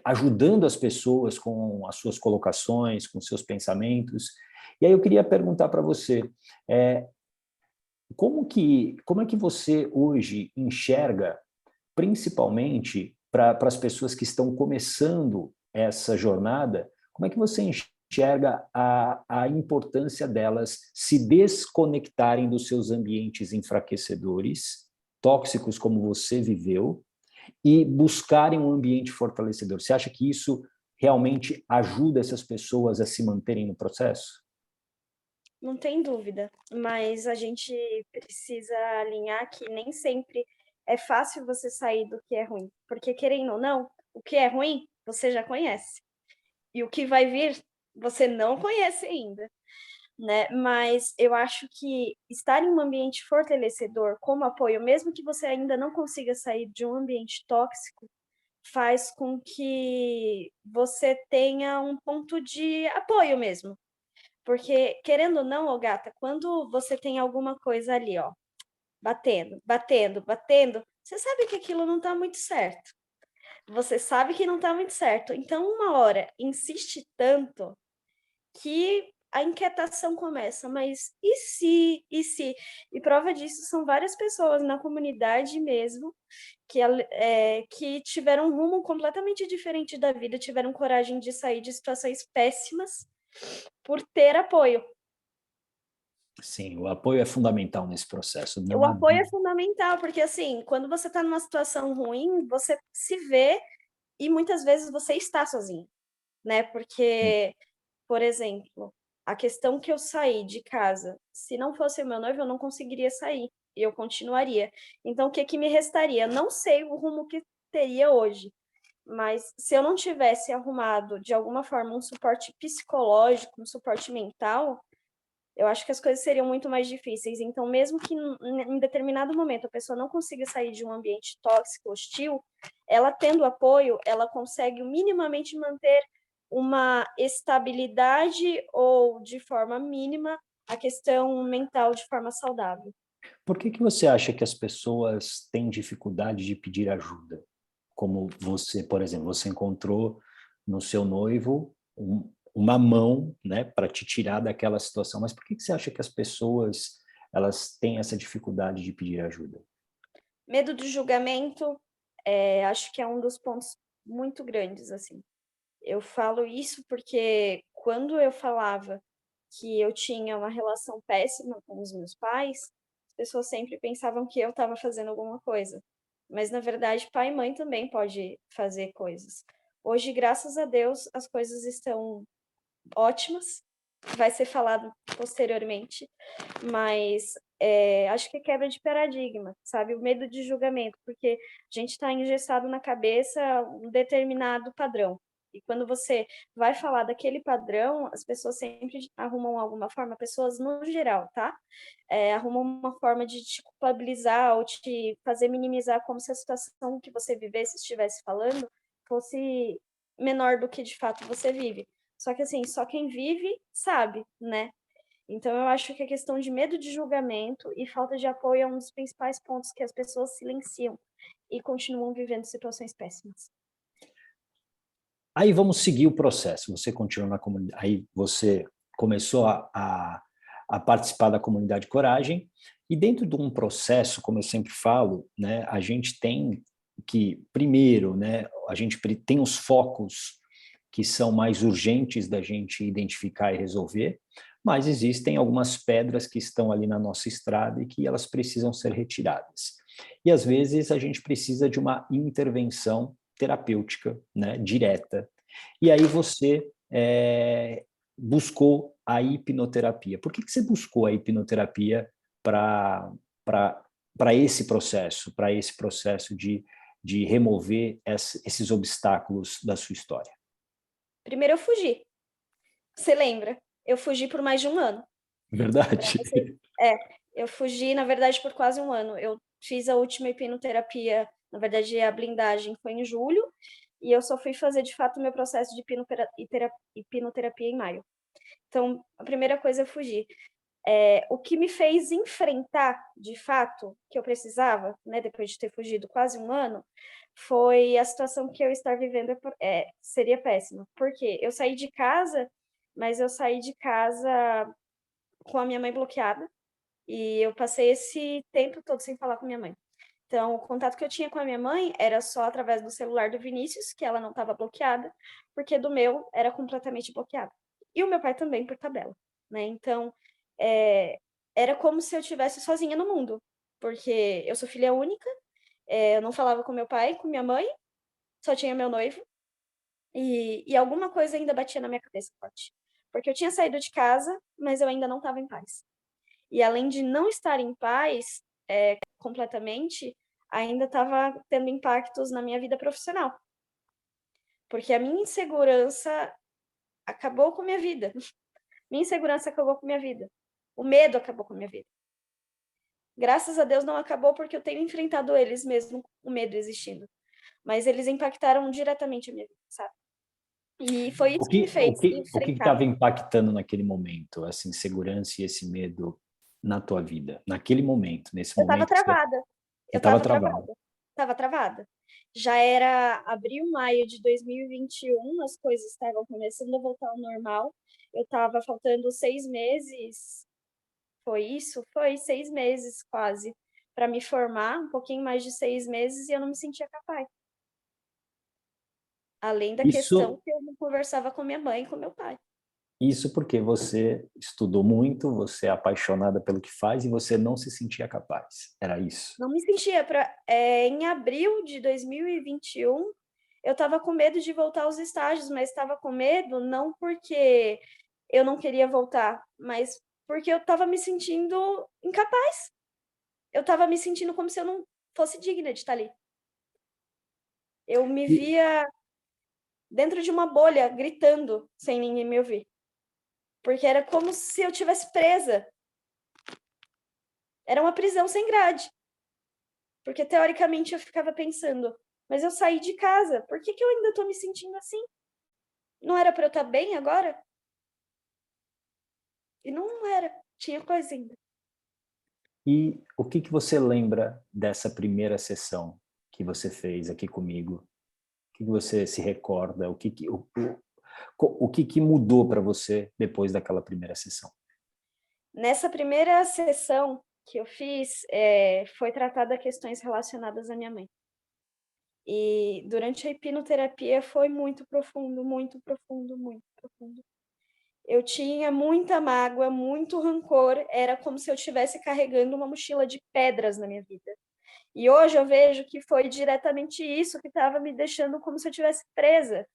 ajudando as pessoas com as suas colocações, com seus pensamentos. E aí eu queria perguntar para você, é, como é que você hoje enxerga, principalmente para as pessoas que estão começando essa jornada, como é que você enxerga a importância delas se desconectarem dos seus ambientes enfraquecedores, tóxicos como você viveu, e buscarem um ambiente fortalecedor? Você acha que isso realmente ajuda essas pessoas a se manterem no processo? Não tem dúvida, mas a gente precisa alinhar que nem sempre é fácil você sair do que é ruim, porque querendo ou não, o que é ruim você já conhece, e o que vai vir você não conhece ainda, né? Mas eu acho que estar em um ambiente fortalecedor, como apoio, mesmo que você ainda não consiga sair de um ambiente tóxico, faz com que você tenha um ponto de apoio mesmo. Porque, querendo ou não, ô gata, quando você tem alguma coisa ali, ó, batendo, batendo, batendo, você sabe que aquilo não tá muito certo. Você sabe que não tá muito certo. Então, uma hora insiste tanto que a inquietação começa. Mas e se? E se? E prova disso são várias pessoas na comunidade mesmo que tiveram um rumo completamente diferente da vida, tiveram coragem de sair de situações péssimas por ter apoio. Sim, o apoio é fundamental nesse processo, O não há apoio é dúvida. fundamental, porque assim, quando você está numa situação ruim, você se vê e muitas vezes você está sozinho, né? Porque, por exemplo, a questão que eu saí de casa, se não fosse o meu noivo, eu não conseguiria sair e eu continuaria. Então, o que que me restaria? Não sei o rumo teria hoje. Mas se eu não tivesse arrumado, de alguma forma, um suporte psicológico, um suporte mental, eu acho que as coisas seriam muito mais difíceis. Então, mesmo que em determinado momento a pessoa não consiga sair de um ambiente tóxico, hostil, ela tendo apoio, ela consegue minimamente manter uma estabilidade ou, de forma mínima, a questão mental de forma saudável. Por que que você acha que as pessoas têm dificuldade de pedir ajuda? Como você, por exemplo, você encontrou no seu noivo uma mão, né, para te tirar daquela situação, mas por que que você acha que as pessoas elas têm essa dificuldade de pedir ajuda? Medo de julgamento, acho que é um dos pontos muito grandes, assim. Eu falo isso porque quando eu falava que eu tinha uma relação péssima com os meus pais, as pessoas sempre pensavam que eu estava fazendo alguma coisa. Mas, na verdade, pai e mãe também pode fazer coisas. Hoje, graças a Deus, as coisas estão ótimas. Vai ser falado posteriormente, mas acho que é quebra de paradigma, sabe? O medo de julgamento, porque a gente está engessado na cabeça um determinado padrão. E quando você vai falar daquele padrão, as pessoas sempre arrumam alguma forma, pessoas no geral, tá? Arrumam uma forma de te culpabilizar ou te fazer minimizar como se a situação que você vivesse, estivesse falando, fosse menor do que de fato você vive. Só que assim, só quem vive sabe, né? Então eu acho que a questão de medo de julgamento e falta de apoio é um dos principais pontos que as pessoas silenciam e continuam vivendo situações péssimas. Aí vamos seguir o processo. Você continua na comunidade, aí você começou a participar da comunidade Coragem, e dentro de um processo, como eu sempre falo, né, a gente tem que, primeiro, né, a gente tem os focos que são mais urgentes da gente identificar e resolver, mas existem algumas pedras que estão ali na nossa estrada e que elas precisam ser retiradas. E às vezes a gente precisa de uma intervenção terapêutica, né, direta. E aí você buscou a hipnoterapia. Por que que você buscou a hipnoterapia para para esse processo de remover esses obstáculos da sua história? Primeiro eu fugi. Você lembra? Eu fugi por mais de um ano. Verdade. É, eu fugi, na verdade, por quase um ano. Eu fiz a última hipnoterapia, na verdade, a blindagem foi em julho, e eu só fui fazer, de fato, o meu processo de hipnoterapia em maio. Então, a primeira coisa é fugir. O que me fez enfrentar, de fato, que eu precisava, né, depois de ter fugido quase um ano, foi a situação que eu estar vivendo seria péssima. Porque eu saí de casa, mas eu saí de casa com a minha mãe bloqueada, e eu passei esse tempo todo sem falar com minha mãe. Então, o contato que eu tinha com a minha mãe era só através do celular do Vinícius, que ela não estava bloqueada, porque do meu era completamente bloqueado. E o meu pai também, por tabela, né? Então, é, era como se eu estivesse sozinha no mundo, porque eu sou filha única, eu não falava com meu pai, com minha mãe, só tinha meu noivo, e alguma coisa ainda batia na minha cabeça forte. Porque eu tinha saído de casa, mas eu ainda não estava em paz. E além de não estar em paz completamente, ainda estava tendo impactos na minha vida profissional. Porque a minha insegurança acabou com a minha vida. Minha insegurança acabou com a minha vida. O medo acabou com a minha vida. Graças a Deus não acabou porque eu tenho enfrentado eles mesmo, o medo existindo. Mas eles impactaram diretamente a minha vida, sabe? E foi isso que me fez O que enfrentar. estava impactando naquele momento, essa insegurança e esse medo na tua vida? Naquele momento, nesse Eu estava momento que você travada. Eu estava estava travado. travada. Estava travada. Já era abril, maio de 2021, as coisas estavam começando a voltar ao normal. Eu estava faltando 6 meses, foi isso? Foi 6 meses quase, para me formar, um pouquinho mais de 6 meses, e eu não me sentia capaz. Além da questão Isso, que eu não conversava com minha mãe e com meu pai. isso porque você estudou muito, você é apaixonada pelo que faz e você não se sentia capaz. Era isso. Não me sentia. Em abril de 2021, eu estava com medo de voltar aos estágios, mas estava com medo não porque eu não queria voltar, mas porque eu estava me sentindo incapaz. Eu estava me sentindo como se eu não fosse digna de estar ali. Eu me E, via dentro de uma bolha, gritando, sem ninguém me ouvir. Porque era como se eu tivesse presa. Era uma prisão sem grade. Porque, teoricamente, eu ficava pensando, mas eu saí de casa, por que eu ainda estou me sentindo assim? Não era para eu estar bem agora? E não era, tinha coisa ainda. e o que você lembra dessa primeira sessão que você fez aqui comigo? O que você se recorda? O que mudou para você depois daquela primeira sessão? Nessa primeira sessão que eu fiz, foi tratada questões relacionadas à minha mãe. E durante a hipnoterapia foi muito profundo, muito profundo, muito profundo. Eu tinha muita mágoa, muito rancor, era como se eu estivesse carregando uma mochila de pedras na minha vida. E hoje eu vejo que foi diretamente isso que estava me deixando como se eu estivesse presa,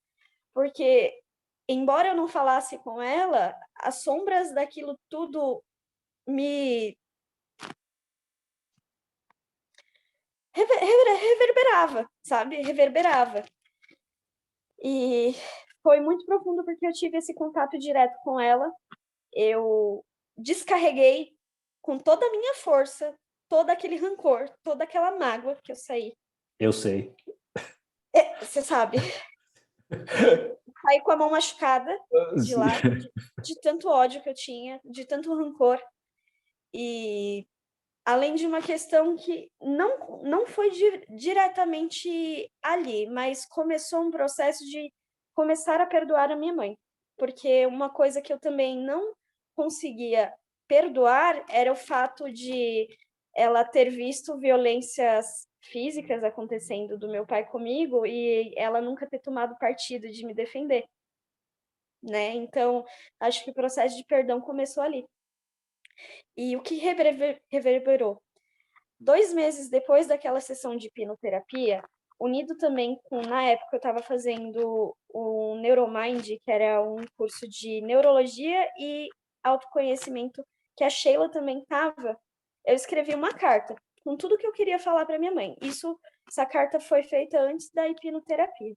porque embora eu não falasse com ela, as sombras daquilo tudo me reverberava, sabe? Reverberava. E foi muito profundo porque eu tive esse contato direto com ela. Eu descarreguei com toda a minha força, todo aquele rancor, toda aquela mágoa que eu saí. Eu sei. Você sabe, saí com a mão machucada de lá, de tanto ódio que eu tinha, de tanto rancor. E além de uma questão que não foi diretamente ali, mas começou um processo de começar a perdoar a minha mãe. Porque uma coisa que eu também não conseguia perdoar era o fato de ela ter visto violências físicas acontecendo do meu pai comigo e ela nunca ter tomado partido de me defender, né? Então, acho que o processo de perdão começou ali. E o que reverberou? 2 meses depois daquela sessão de hipnoterapia, unido também com, na época, eu estava fazendo o Neuromind, que era um curso de neurologia e autoconhecimento, que a Sheila também estava, eu escrevi uma carta com tudo que eu queria falar para minha mãe. Essa carta foi feita antes da hipnoterapia.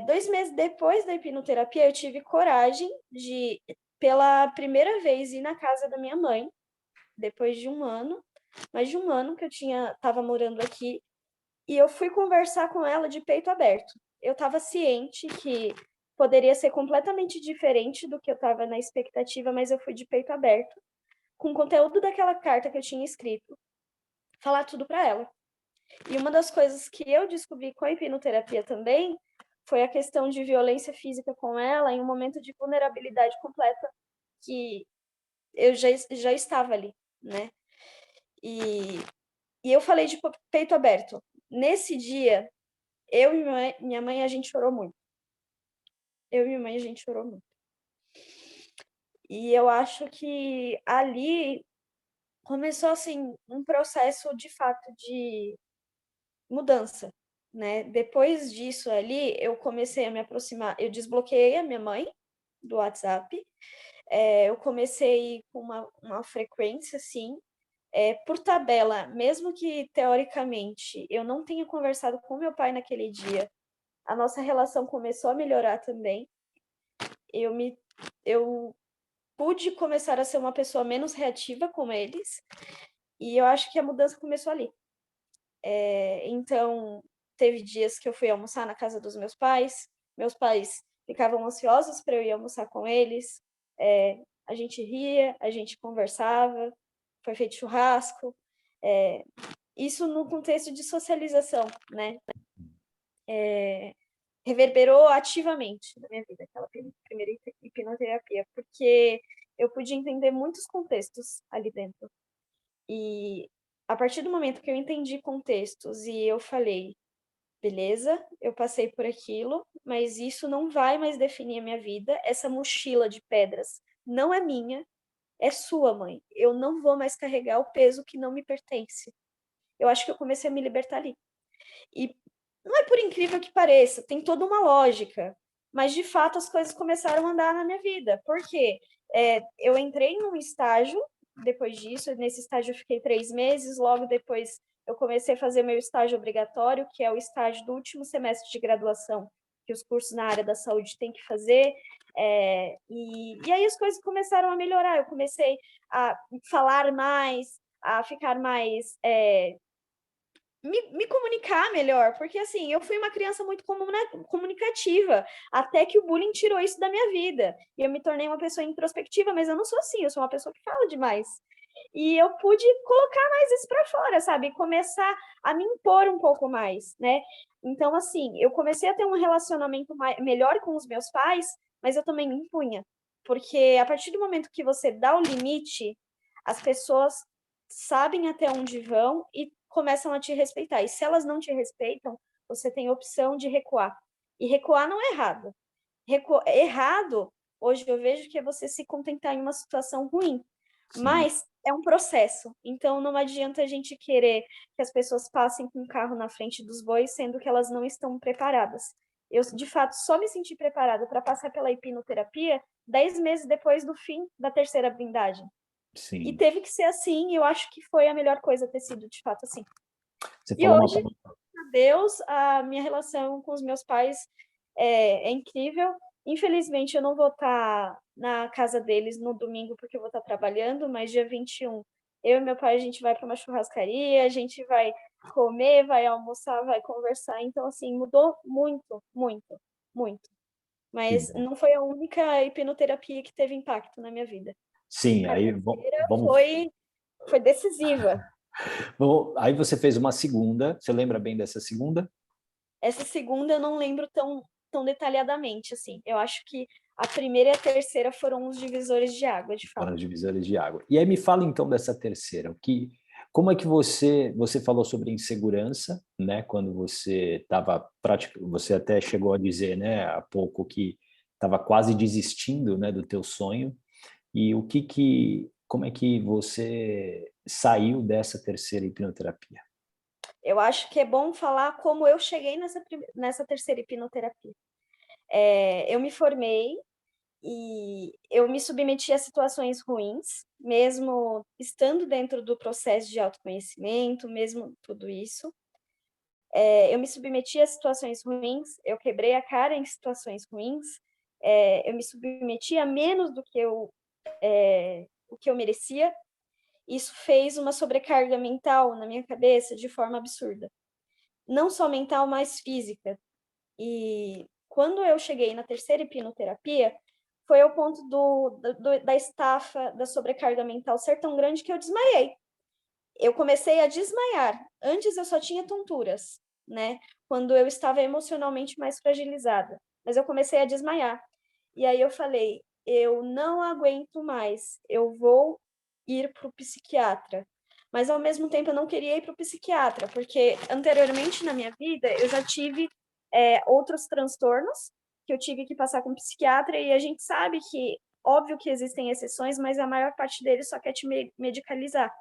2 meses depois da hipnoterapia, eu tive coragem de, pela primeira vez, ir na casa da minha mãe, depois de um ano, mais de um ano que eu estava morando aqui, e eu fui conversar com ela de peito aberto. Eu estava ciente que poderia ser completamente diferente do que eu estava na expectativa, mas eu fui de peito aberto, com o conteúdo daquela carta que eu tinha escrito, falar tudo para ela. E uma das coisas que eu descobri com a hipnoterapia também foi a questão de violência física com ela em um momento de vulnerabilidade completa que eu já estava ali, né? E eu falei de peito aberto. Nesse dia, eu e minha mãe, a gente chorou muito. Eu e minha mãe, a gente chorou muito. E eu acho que ali começou, assim, um processo, de fato, de mudança, né? Depois disso ali, eu comecei a me aproximar, eu desbloqueei a minha mãe do WhatsApp, eu comecei com uma frequência, assim, por tabela, mesmo que teoricamente eu não tenha conversado com meu pai naquele dia, a nossa relação começou a melhorar também. Eu pude começar a ser uma pessoa menos reativa com eles, e eu acho que a mudança começou ali. Então, teve dias que eu fui almoçar na casa dos meus pais ficavam ansiosos para eu ir almoçar com eles, a gente ria, a gente conversava, foi feito churrasco, isso no contexto de socialização, né? Reverberou ativamente na minha vida, aquela primeira hipnoterapia, porque eu pude entender muitos contextos ali dentro. E a partir do momento que eu entendi contextos e eu falei, beleza, eu passei por aquilo, mas isso não vai mais definir a minha vida, essa mochila de pedras não é minha, é sua, mãe. Eu não vou mais carregar o peso que não me pertence. Eu acho que eu comecei a me libertar ali. E não é por incrível que pareça, tem toda uma lógica, mas de fato as coisas começaram a andar na minha vida. Por quê? Eu entrei num estágio, depois disso, nesse estágio eu fiquei 3 meses, logo depois eu comecei a fazer meu estágio obrigatório, que é o estágio do último semestre de graduação, que os cursos na área da saúde têm que fazer, e aí as coisas começaram a melhorar, eu comecei a falar mais, a ficar mais... me comunicar melhor, porque assim, eu fui uma criança muito comunicativa, até que o bullying tirou isso da minha vida, e eu me tornei uma pessoa introspectiva, mas eu não sou assim, eu sou uma pessoa que fala demais. E eu pude colocar mais isso para fora, sabe? E começar a me impor um pouco mais, né? Então, assim, eu comecei a ter um relacionamento melhor com os meus pais, mas eu também me impunha. Porque a partir do momento que você dá o limite, as pessoas sabem até onde vão e começam a te respeitar. E se elas não te respeitam, você tem a opção de recuar. E recuar não é errado. Errado, hoje eu vejo que é você se contentar em uma situação ruim. Sim. Mas é um processo. Então não adianta a gente querer que as pessoas passem com o carro na frente dos bois, sendo que elas não estão preparadas. Eu, de fato, só me senti preparada para passar pela hipnoterapia 10 meses depois do fim da terceira blindagem. E Sim. teve que ser assim, e eu acho que foi a melhor coisa ter sido, de fato, assim. Você E falou uma hoje, palavra. a Deus, a minha relação com os meus pais é incrível. Infelizmente, eu não vou estar na casa deles no domingo, porque eu vou estar trabalhando, mas dia 21, eu e meu pai, a gente vai para uma churrascaria, a gente vai comer, vai almoçar, vai conversar. Então, assim, mudou muito, muito, muito. Que Mas bom. não foi a única hipnoterapia que teve impacto na minha vida. Sim, A aí terceira vamos, foi decisiva. aí você fez uma segunda. Você lembra bem dessa segunda? Essa segunda eu não lembro tão detalhadamente, assim. Eu acho que a primeira e a terceira foram os divisores de água, de fato. Foram divisores de água. E aí me fala então dessa terceira, como é que você falou sobre insegurança, né? Quando você estava você até chegou a dizer, né, há pouco que estava quase desistindo, né, do teu sonho. E como é que você saiu dessa terceira hipnoterapia? Eu acho que é bom falar como eu cheguei nessa terceira hipnoterapia. Eu me formei e eu me submeti a situações ruins, mesmo estando dentro do processo de autoconhecimento, mesmo tudo isso. Eu me submeti a situações ruins, eu quebrei a cara em situações ruins, eu me submeti a menos do que o que eu merecia. Isso fez uma sobrecarga mental na minha cabeça de forma absurda. Não só mental, mas física. E quando eu cheguei na terceira hipnoterapia, foi ao ponto da estafa, da sobrecarga mental ser tão grande que eu desmaiei. Eu comecei a desmaiar. Antes eu só tinha tonturas, né? Quando eu estava emocionalmente mais fragilizada. Mas eu comecei a desmaiar. E aí eu falei, eu não aguento mais, eu vou ir para o psiquiatra. Mas ao mesmo tempo eu não queria ir para o psiquiatra, porque anteriormente na minha vida eu já tive outros transtornos que eu tive que passar com um psiquiatra e a gente sabe que, óbvio que existem exceções, mas a maior parte deles só quer te medicalizar.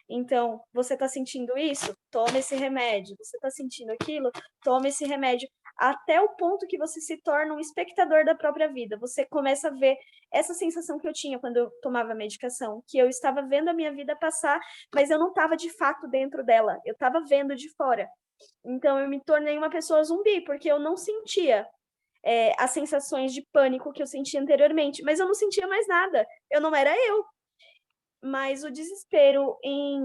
Então, você está sentindo isso? Toma esse remédio. Você está sentindo aquilo? Toma esse remédio. Até o ponto que você se torna um espectador da própria vida. Você começa a ver essa sensação que eu tinha quando eu tomava medicação, que eu estava vendo a minha vida passar, mas eu não estava de fato dentro dela. Eu estava vendo de fora. Então, eu me tornei uma pessoa zumbi, porque eu não sentia as sensações de pânico que eu sentia anteriormente, mas eu não sentia mais nada. Eu não era eu. Mas o desespero em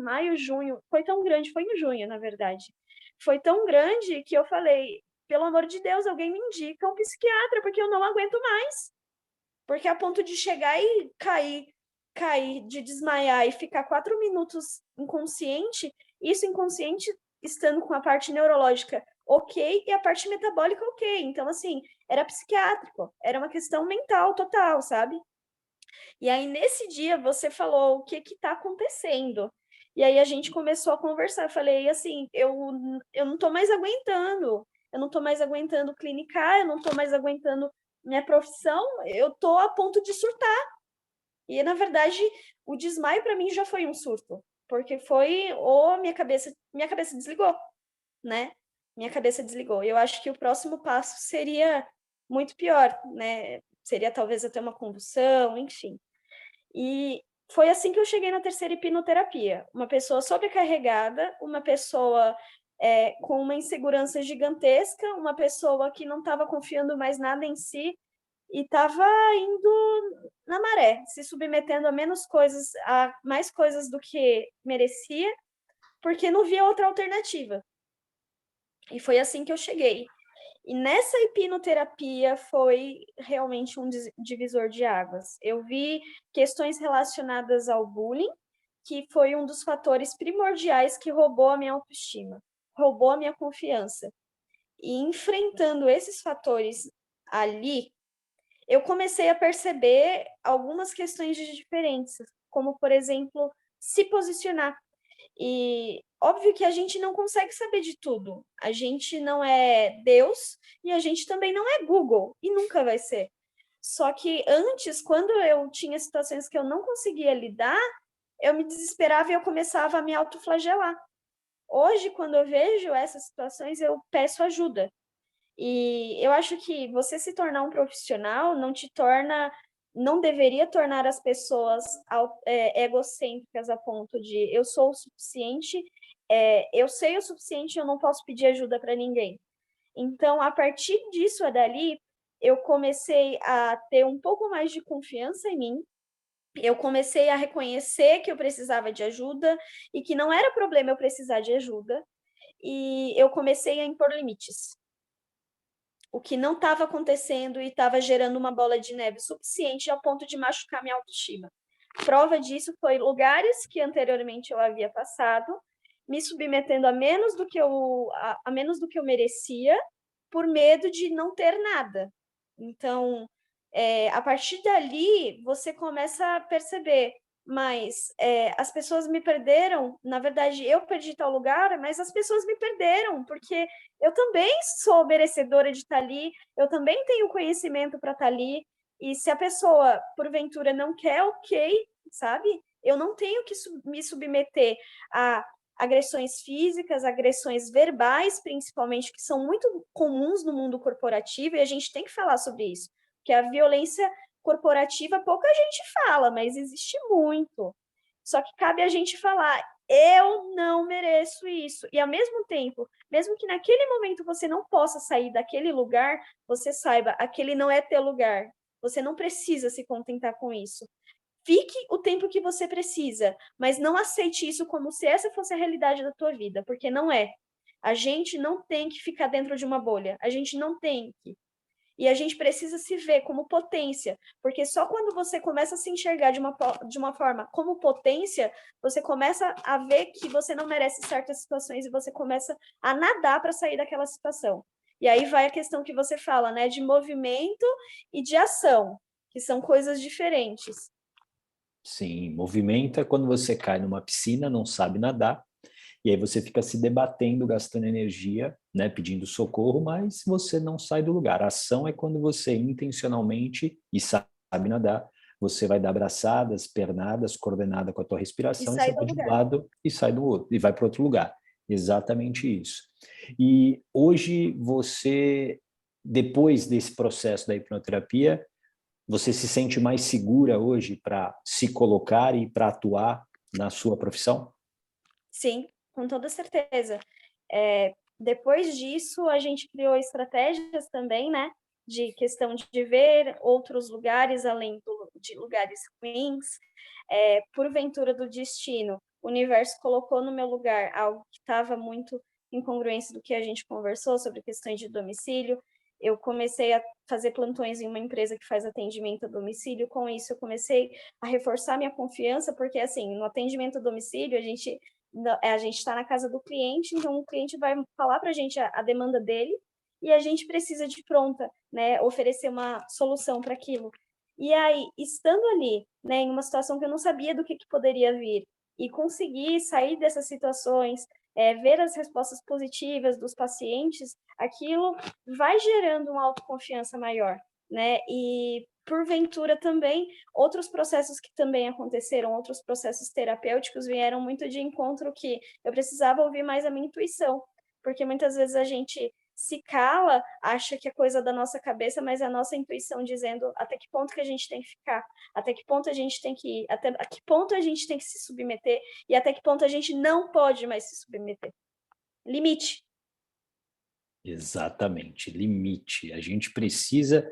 maio, junho, foi tão grande, foi em junho, na verdade. Foi tão grande que eu falei, pelo amor de Deus, alguém me indica um psiquiatra, porque eu não aguento mais. Porque a ponto de chegar e cair, de desmaiar e ficar 4 minutos inconsciente, isso inconsciente estando com a parte neurológica ok e a parte metabólica ok. Então, assim, era psiquiátrico, era uma questão mental total, sabe? E aí, nesse dia, você falou o que está acontecendo. E aí a gente começou a conversar. Eu falei assim, eu não estou mais aguentando. Eu não estou mais aguentando clinicar, eu não estou mais aguentando minha profissão, eu estou a ponto de surtar. E, na verdade, o desmaio para mim já foi um surto. Porque foi, ou minha cabeça desligou, né? Minha cabeça desligou. Eu acho que o próximo passo seria muito pior, né? Seria talvez até uma convulsão, enfim. E foi assim que eu cheguei na terceira hipnoterapia. Uma pessoa sobrecarregada, uma pessoa com uma insegurança gigantesca, uma pessoa que não estava confiando mais nada em si e estava indo na maré, se submetendo a menos coisas, a mais coisas do que merecia, porque não via outra alternativa. E foi assim que eu cheguei. E nessa hipnoterapia foi realmente um divisor de águas. Eu vi questões relacionadas ao bullying, que foi um dos fatores primordiais que roubou a minha autoestima, roubou a minha confiança. E enfrentando esses fatores ali, eu comecei a perceber algumas questões de diferença, como, por exemplo, se posicionar. E óbvio que a gente não consegue saber de tudo. A gente não é Deus e a gente também não é Google, e nunca vai ser. Só que antes, quando eu tinha situações que eu não conseguia lidar, eu me desesperava e eu começava a me autoflagelar. Hoje, quando eu vejo essas situações, eu peço ajuda. E eu acho que você se tornar um profissional não deveria tornar as pessoas egocêntricas a ponto de eu sou o suficiente, eu sei o suficiente, eu não posso pedir ajuda para ninguém. Então, a partir disso, dali, eu comecei a ter um pouco mais de confiança em mim, eu comecei a reconhecer que eu precisava de ajuda e que não era problema eu precisar de ajuda, e eu comecei a impor limites. O que não estava acontecendo e estava gerando uma bola de neve suficiente ao ponto de machucar minha autoestima. Prova disso foi lugares que anteriormente eu havia passado, me submetendo a menos do que eu merecia, por medo de não ter nada. Então, a partir dali, você começa a perceber, mas as pessoas me perderam, na verdade, eu perdi tal lugar, mas as pessoas me perderam, porque eu também sou merecedora de estar ali, eu também tenho conhecimento para estar ali, e se a pessoa, porventura, não quer, ok, sabe? Eu não tenho que me submeter a agressões físicas, agressões verbais, principalmente, que são muito comuns no mundo corporativo, e a gente tem que falar sobre isso, porque a violência corporativa pouca gente fala, mas existe muito. Só que cabe a gente falar, eu não mereço isso. E ao mesmo tempo, mesmo que naquele momento você não possa sair daquele lugar, você saiba, aquele não é teu lugar. Você não precisa se contentar com isso. Fique o tempo que você precisa, mas não aceite isso como se essa fosse a realidade da tua vida, porque não é. A gente não tem que ficar dentro de uma bolha, a gente não tem que. E a gente precisa se ver como potência, porque só quando você começa a se enxergar de uma forma como potência, você começa a ver que você não merece certas situações e você começa a nadar para sair daquela situação. E aí vai a questão que você fala, né, de movimento e de ação, que são coisas diferentes. Sim, movimento é quando você cai numa piscina, não sabe nadar, e aí você fica se debatendo, gastando energia, né, pedindo socorro, mas você não sai do lugar. A ação é quando você intencionalmente, e sabe nadar, você vai dar braçadas, pernadas, coordenada com a tua E respiração, e você sair do vai de um lugar. lado e sai do outro, e vai para outro lugar. Exatamente isso. E hoje você, depois desse processo da hipnoterapia, você se sente mais segura hoje para se colocar e para atuar na sua profissão? Sim, com toda certeza. Depois disso, a gente criou estratégias também, né? De questão de ver outros lugares além de lugares ruins. Porventura do destino, o universo colocou no meu lugar algo que estava muito em congruência do que a gente conversou sobre questões de domicílio. Eu comecei a fazer plantões em uma empresa que faz atendimento a domicílio. Com isso, eu comecei a reforçar minha confiança, porque, assim, no atendimento a domicílio, a gente está na casa do cliente, então o cliente vai falar para a gente a demanda dele e a gente precisa de pronta, né, oferecer uma solução para aquilo. E aí, estando ali, né, em uma situação que eu não sabia do que poderia vir, e conseguir sair dessas situações, ver as respostas positivas dos pacientes, aquilo vai gerando uma autoconfiança maior, né? E porventura também outros processos que também aconteceram, outros processos terapêuticos vieram muito de encontro que eu precisava ouvir mais a minha intuição, porque muitas vezes a gente se cala, acha que é coisa da nossa cabeça, mas é a nossa intuição dizendo até que ponto que a gente tem que ficar, até que ponto a gente tem que ir, até a que ponto a gente tem que se submeter e até que ponto a gente não pode mais se submeter. Limite. Exatamente, limite. A gente precisa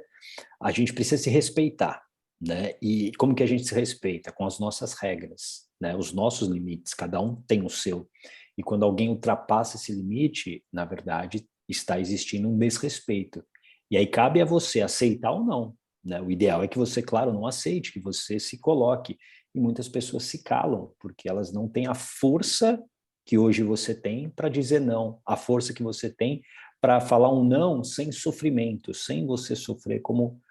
se respeitar, né? E como que a gente se respeita? Com as nossas regras, né? Os nossos limites, cada um tem o seu. E quando alguém ultrapassa esse limite, na verdade, está existindo um desrespeito. E aí cabe a você aceitar ou não, né? O ideal é que você, claro, não aceite, que você se coloque. E muitas pessoas se calam, porque elas não têm a força que hoje você tem para dizer não, a força que você tem para falar um não sem sofrimento, sem você sofrer como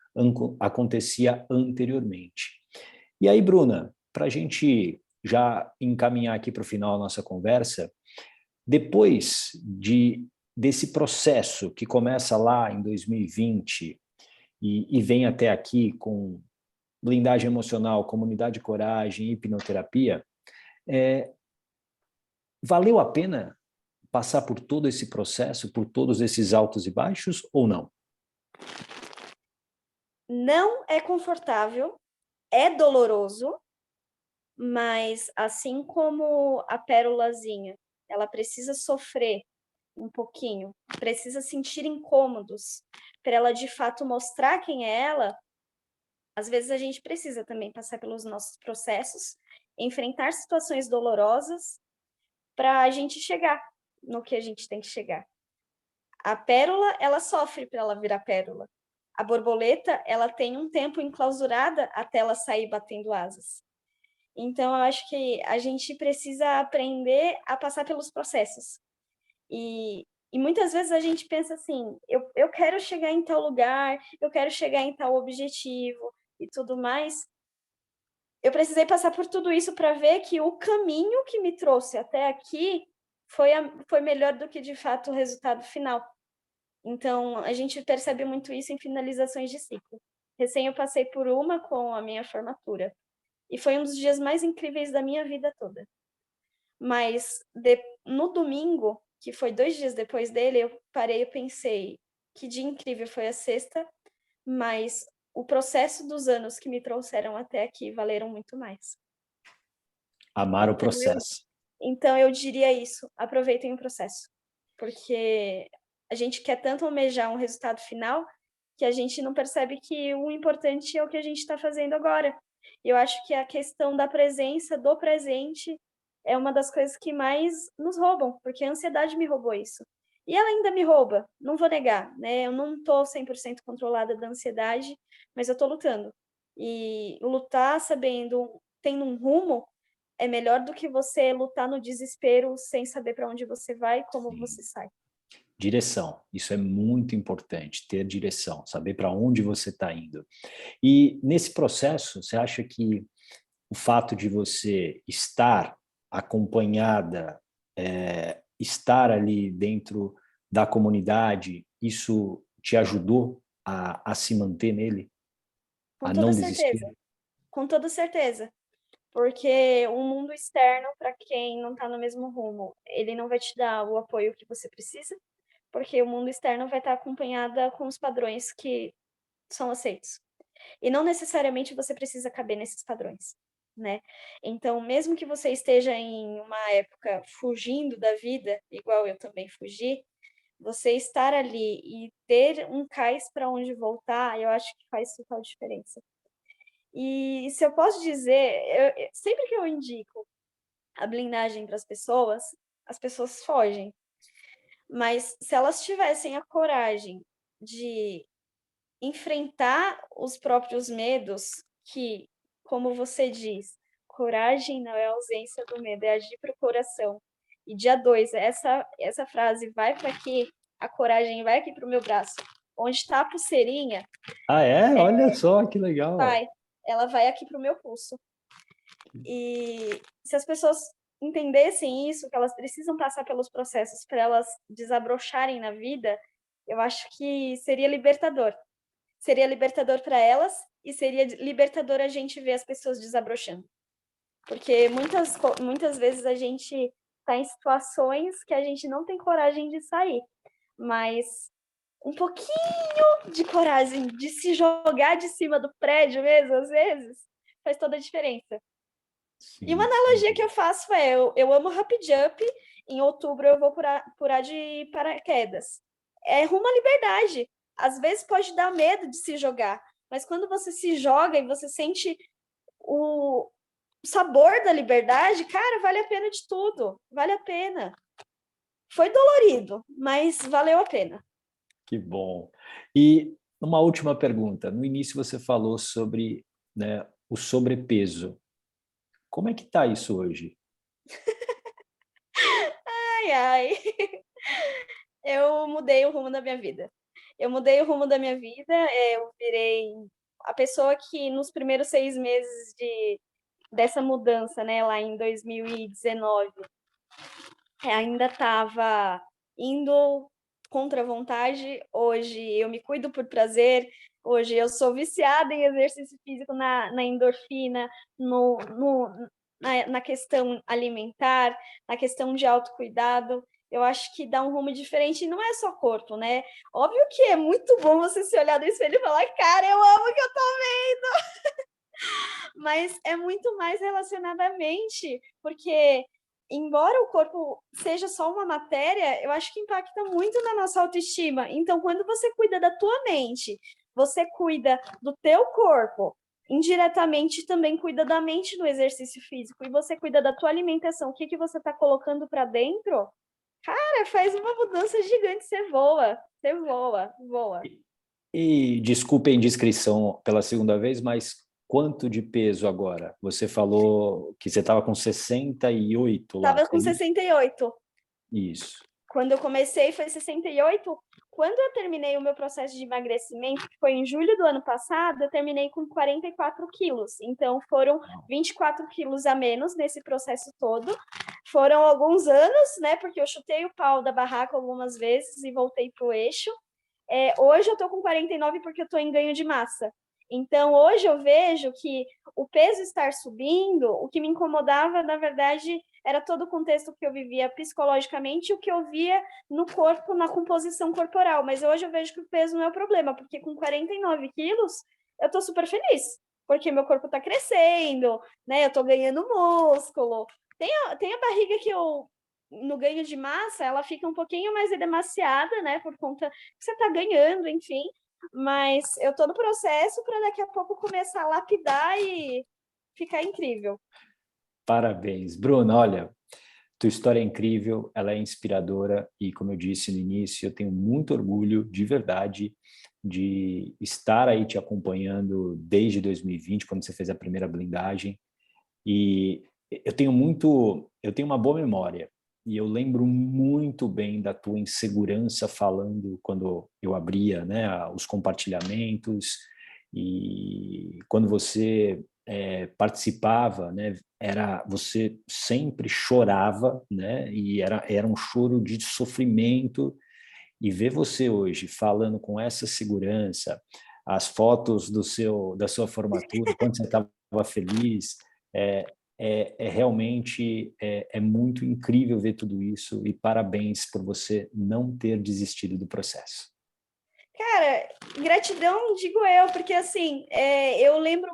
acontecia anteriormente. E aí, Bruna, para a gente já encaminhar aqui para o final da nossa conversa, depois desse processo que começa lá em 2020 e vem até aqui com blindagem emocional, comunidade coragem, hipnoterapia, valeu a pena passar por todo esse processo, por todos esses altos e baixos ou não? Não é confortável, é doloroso, mas assim como a pérolazinha, ela precisa sofrer um pouquinho, precisa sentir incômodos para ela de fato mostrar quem é ela. Às vezes a gente precisa também passar pelos nossos processos, enfrentar situações dolorosas para a gente chegar no que a gente tem que chegar. A pérola, ela sofre para ela virar pérola. A borboleta, ela tem um tempo enclausurada até ela sair batendo asas. Então, eu acho que a gente precisa aprender a passar pelos processos. E muitas vezes a gente pensa assim, eu quero chegar em tal lugar, eu quero chegar em tal objetivo e tudo mais. Eu precisei passar por tudo isso para ver que o caminho que me trouxe até aqui foi melhor do que, de fato, o resultado final. Então, a gente percebe muito isso em finalizações de ciclo. Recém eu passei por uma com a minha formatura. E foi um dos dias mais incríveis da minha vida toda. Mas no domingo, que foi 2 dias depois dele, eu parei e pensei que dia incrível foi a sexta, mas o processo dos anos que me trouxeram até aqui valeram muito mais. Amar o Então processo. então eu diria isso, aproveitem o processo, porque a gente quer tanto almejar um resultado final que a gente não percebe que o importante é o que a gente está fazendo agora. Eu acho que a questão da presença, do presente, é uma das coisas que mais nos roubam, porque a ansiedade me roubou isso. E ela ainda me rouba, não vou negar, né? Eu não estou 100% controlada da ansiedade, mas eu estou lutando. E lutar sabendo, tendo um rumo, é melhor do que você lutar no desespero sem saber para onde você vai e como Sim. você sai. Direção, isso é muito importante, ter direção, saber para onde você está indo. E nesse processo, você acha que o fato de você estar acompanhada, estar ali dentro da comunidade, isso te ajudou a se manter nele, Com a toda não certeza. desistir? Com toda certeza. Porque o mundo externo, para quem não está no mesmo rumo, ele não vai te dar o apoio que você precisa, porque o mundo externo vai estar acompanhada com os padrões que são aceitos. E não necessariamente você precisa caber nesses padrões, né? Então, mesmo que você esteja em uma época fugindo da vida, igual eu também fugi, você estar ali e ter um cais para onde voltar, eu acho que faz total diferença. E se eu posso dizer, sempre que eu indico a blindagem para as pessoas fogem. Mas se elas tivessem a coragem de enfrentar os próprios medos, que, como você diz, coragem não é ausência do medo, é agir para o coração. E dia 2, essa frase vai para aqui, a coragem vai aqui para o meu braço. Onde está a pulseirinha, Ah, é? Olha só que legal. ela vai aqui para o meu pulso. E se as pessoas entendessem isso, que elas precisam passar pelos processos para elas desabrocharem na vida, eu acho que seria libertador. Seria libertador para elas e seria libertador a gente ver as pessoas desabrochando. Porque muitas vezes a gente está em situações que a gente não tem coragem de sair. mas um pouquinho de coragem de se jogar de cima do prédio mesmo, às vezes, faz toda a diferença. E uma Sim, analogia que eu faço é, eu amo Hop Jump, em outubro eu vou pular de paraquedas. É rumo à liberdade. Às vezes pode dar medo de se jogar, mas quando você se joga e você sente o sabor da liberdade, cara, vale a pena de tudo. Vale a pena. Foi dolorido, mas valeu a pena. que bom. E uma última pergunta. No início você falou sobre, né, o sobrepeso. Como é que está isso hoje? Ai, ai. Eu mudei o rumo da minha vida. Eu mudei o rumo da minha vida, eu virei a pessoa que nos primeiros 6 meses dessa mudança, né, lá em 2019, ainda estava indo contra a vontade. Hoje eu me cuido por prazer, hoje eu sou viciada em exercício físico, na endorfina, na questão alimentar, na questão de autocuidado. Eu acho que dá um rumo diferente, e não é só corpo, né? Óbvio que é muito bom você se olhar no espelho e falar, cara, eu amo o que eu tô vendo, mas é muito mais relacionada à mente, porque embora o corpo seja só uma matéria, eu acho que impacta muito na nossa autoestima. Então, quando você cuida da tua mente, você cuida do teu corpo, indiretamente também cuida da mente no exercício físico, e você cuida da tua alimentação, o que que você está colocando para dentro, cara, faz uma mudança gigante, você voa, voa. E desculpe a indiscrição pela segunda vez, mas quanto de peso agora? Você falou que você estava com 68 lá, Tava é com isso? 68. Isso. Quando eu comecei foi 68. Quando eu terminei o meu processo de emagrecimento, que foi em julho do ano passado, eu terminei com 44 quilos. Então, foram 24 quilos a menos nesse processo todo. Foram alguns anos, né? Porque eu chutei o pau da barraca algumas vezes e voltei para o eixo. Hoje eu estou com 49 porque eu estou em ganho de massa. Então, hoje eu vejo que o peso estar subindo, o que me incomodava, na verdade, era todo o contexto que eu vivia psicologicamente e o que eu via no corpo, na composição corporal. Mas hoje eu vejo que o peso não é o problema, porque com 49 quilos eu estou super feliz, porque meu corpo está crescendo, né? Eu estou ganhando músculo. Tem a barriga que eu no ganho de massa, ela fica um pouquinho mais edemaciada, né? Por conta que você está ganhando, enfim. Mas eu estou no processo para daqui a pouco começar a lapidar e ficar incrível. Parabéns, Bruno. Olha, tua história é incrível, ela é inspiradora e, como eu disse no início, eu tenho muito orgulho, de verdade, de estar aí te acompanhando desde 2020, quando você fez a primeira blindagem. E eu tenho uma boa memória. E eu lembro muito bem da tua insegurança falando quando eu abria, né, os compartilhamentos e quando você participava, né, você sempre chorava, né, e era um choro de sofrimento. E ver você hoje falando com essa segurança, as fotos da sua formatura, quando você estava feliz, realmente é muito incrível ver tudo isso e parabéns por você não ter desistido do processo. Cara, gratidão, digo eu, porque assim, eu lembro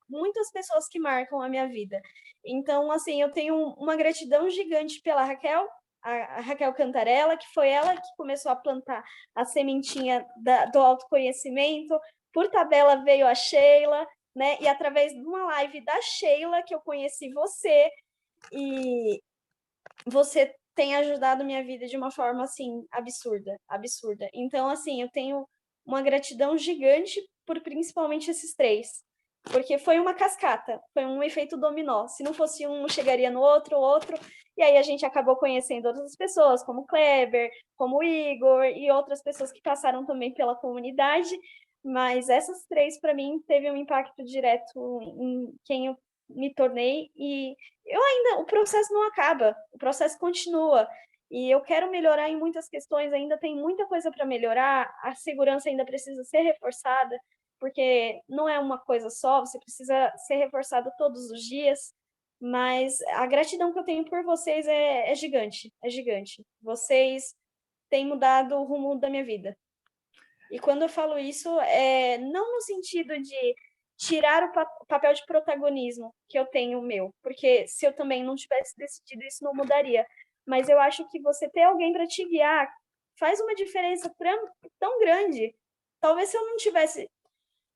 muitas pessoas que marcam a minha vida. Então, assim, eu tenho uma gratidão gigante pela Raquel, a Raquel Cantarella, que foi ela que começou a plantar a sementinha do autoconhecimento. Por tabela veio a Sheila, né? E através de uma live da Sheila que eu conheci você, e você tem ajudado minha vida de uma forma assim absurda, absurda. Então, assim, eu tenho uma gratidão gigante por principalmente esses três, porque foi uma cascata, foi um efeito dominó. Se não fosse um, chegaria no outro, outro, e aí a gente acabou conhecendo outras pessoas, como o Kleber, como o Igor e outras pessoas que passaram também pela comunidade. Mas essas três, para mim, teve um impacto direto em quem eu me tornei, e o processo não acaba, o processo continua. E eu quero melhorar em muitas questões, ainda tem muita coisa para melhorar, a segurança ainda precisa ser reforçada, porque não é uma coisa só, você precisa ser reforçado todos os dias. Mas a gratidão que eu tenho por vocês é gigante, é gigante. Vocês tem mudado o rumo da minha vida. E quando eu falo isso, não no sentido de tirar o papel de protagonismo que eu tenho o meu, porque se eu também não tivesse decidido isso, não mudaria. Mas eu acho que você ter alguém para te guiar faz uma diferença tão grande. Talvez se eu não tivesse...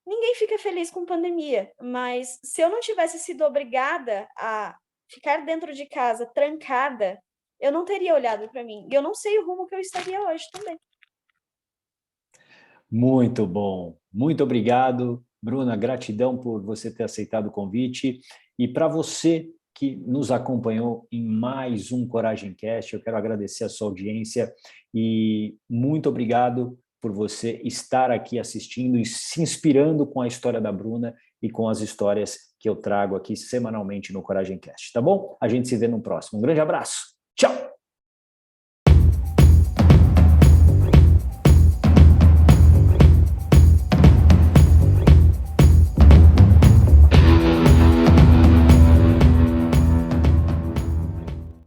Ninguém fica feliz com pandemia, mas se eu não tivesse sido obrigada a ficar dentro de casa, trancada, eu não teria olhado para mim. E eu não sei o rumo que eu estaria hoje também. Muito bom. Muito obrigado, Bruna. Gratidão por você ter aceitado o convite. E para você que nos acompanhou em mais um Coragem Cast, eu quero agradecer a sua audiência e muito obrigado por você estar aqui assistindo e se inspirando com a história da Bruna e com as histórias que eu trago aqui semanalmente no Coragem Cast, tá bom? A gente se vê no próximo. Um grande abraço. Tchau!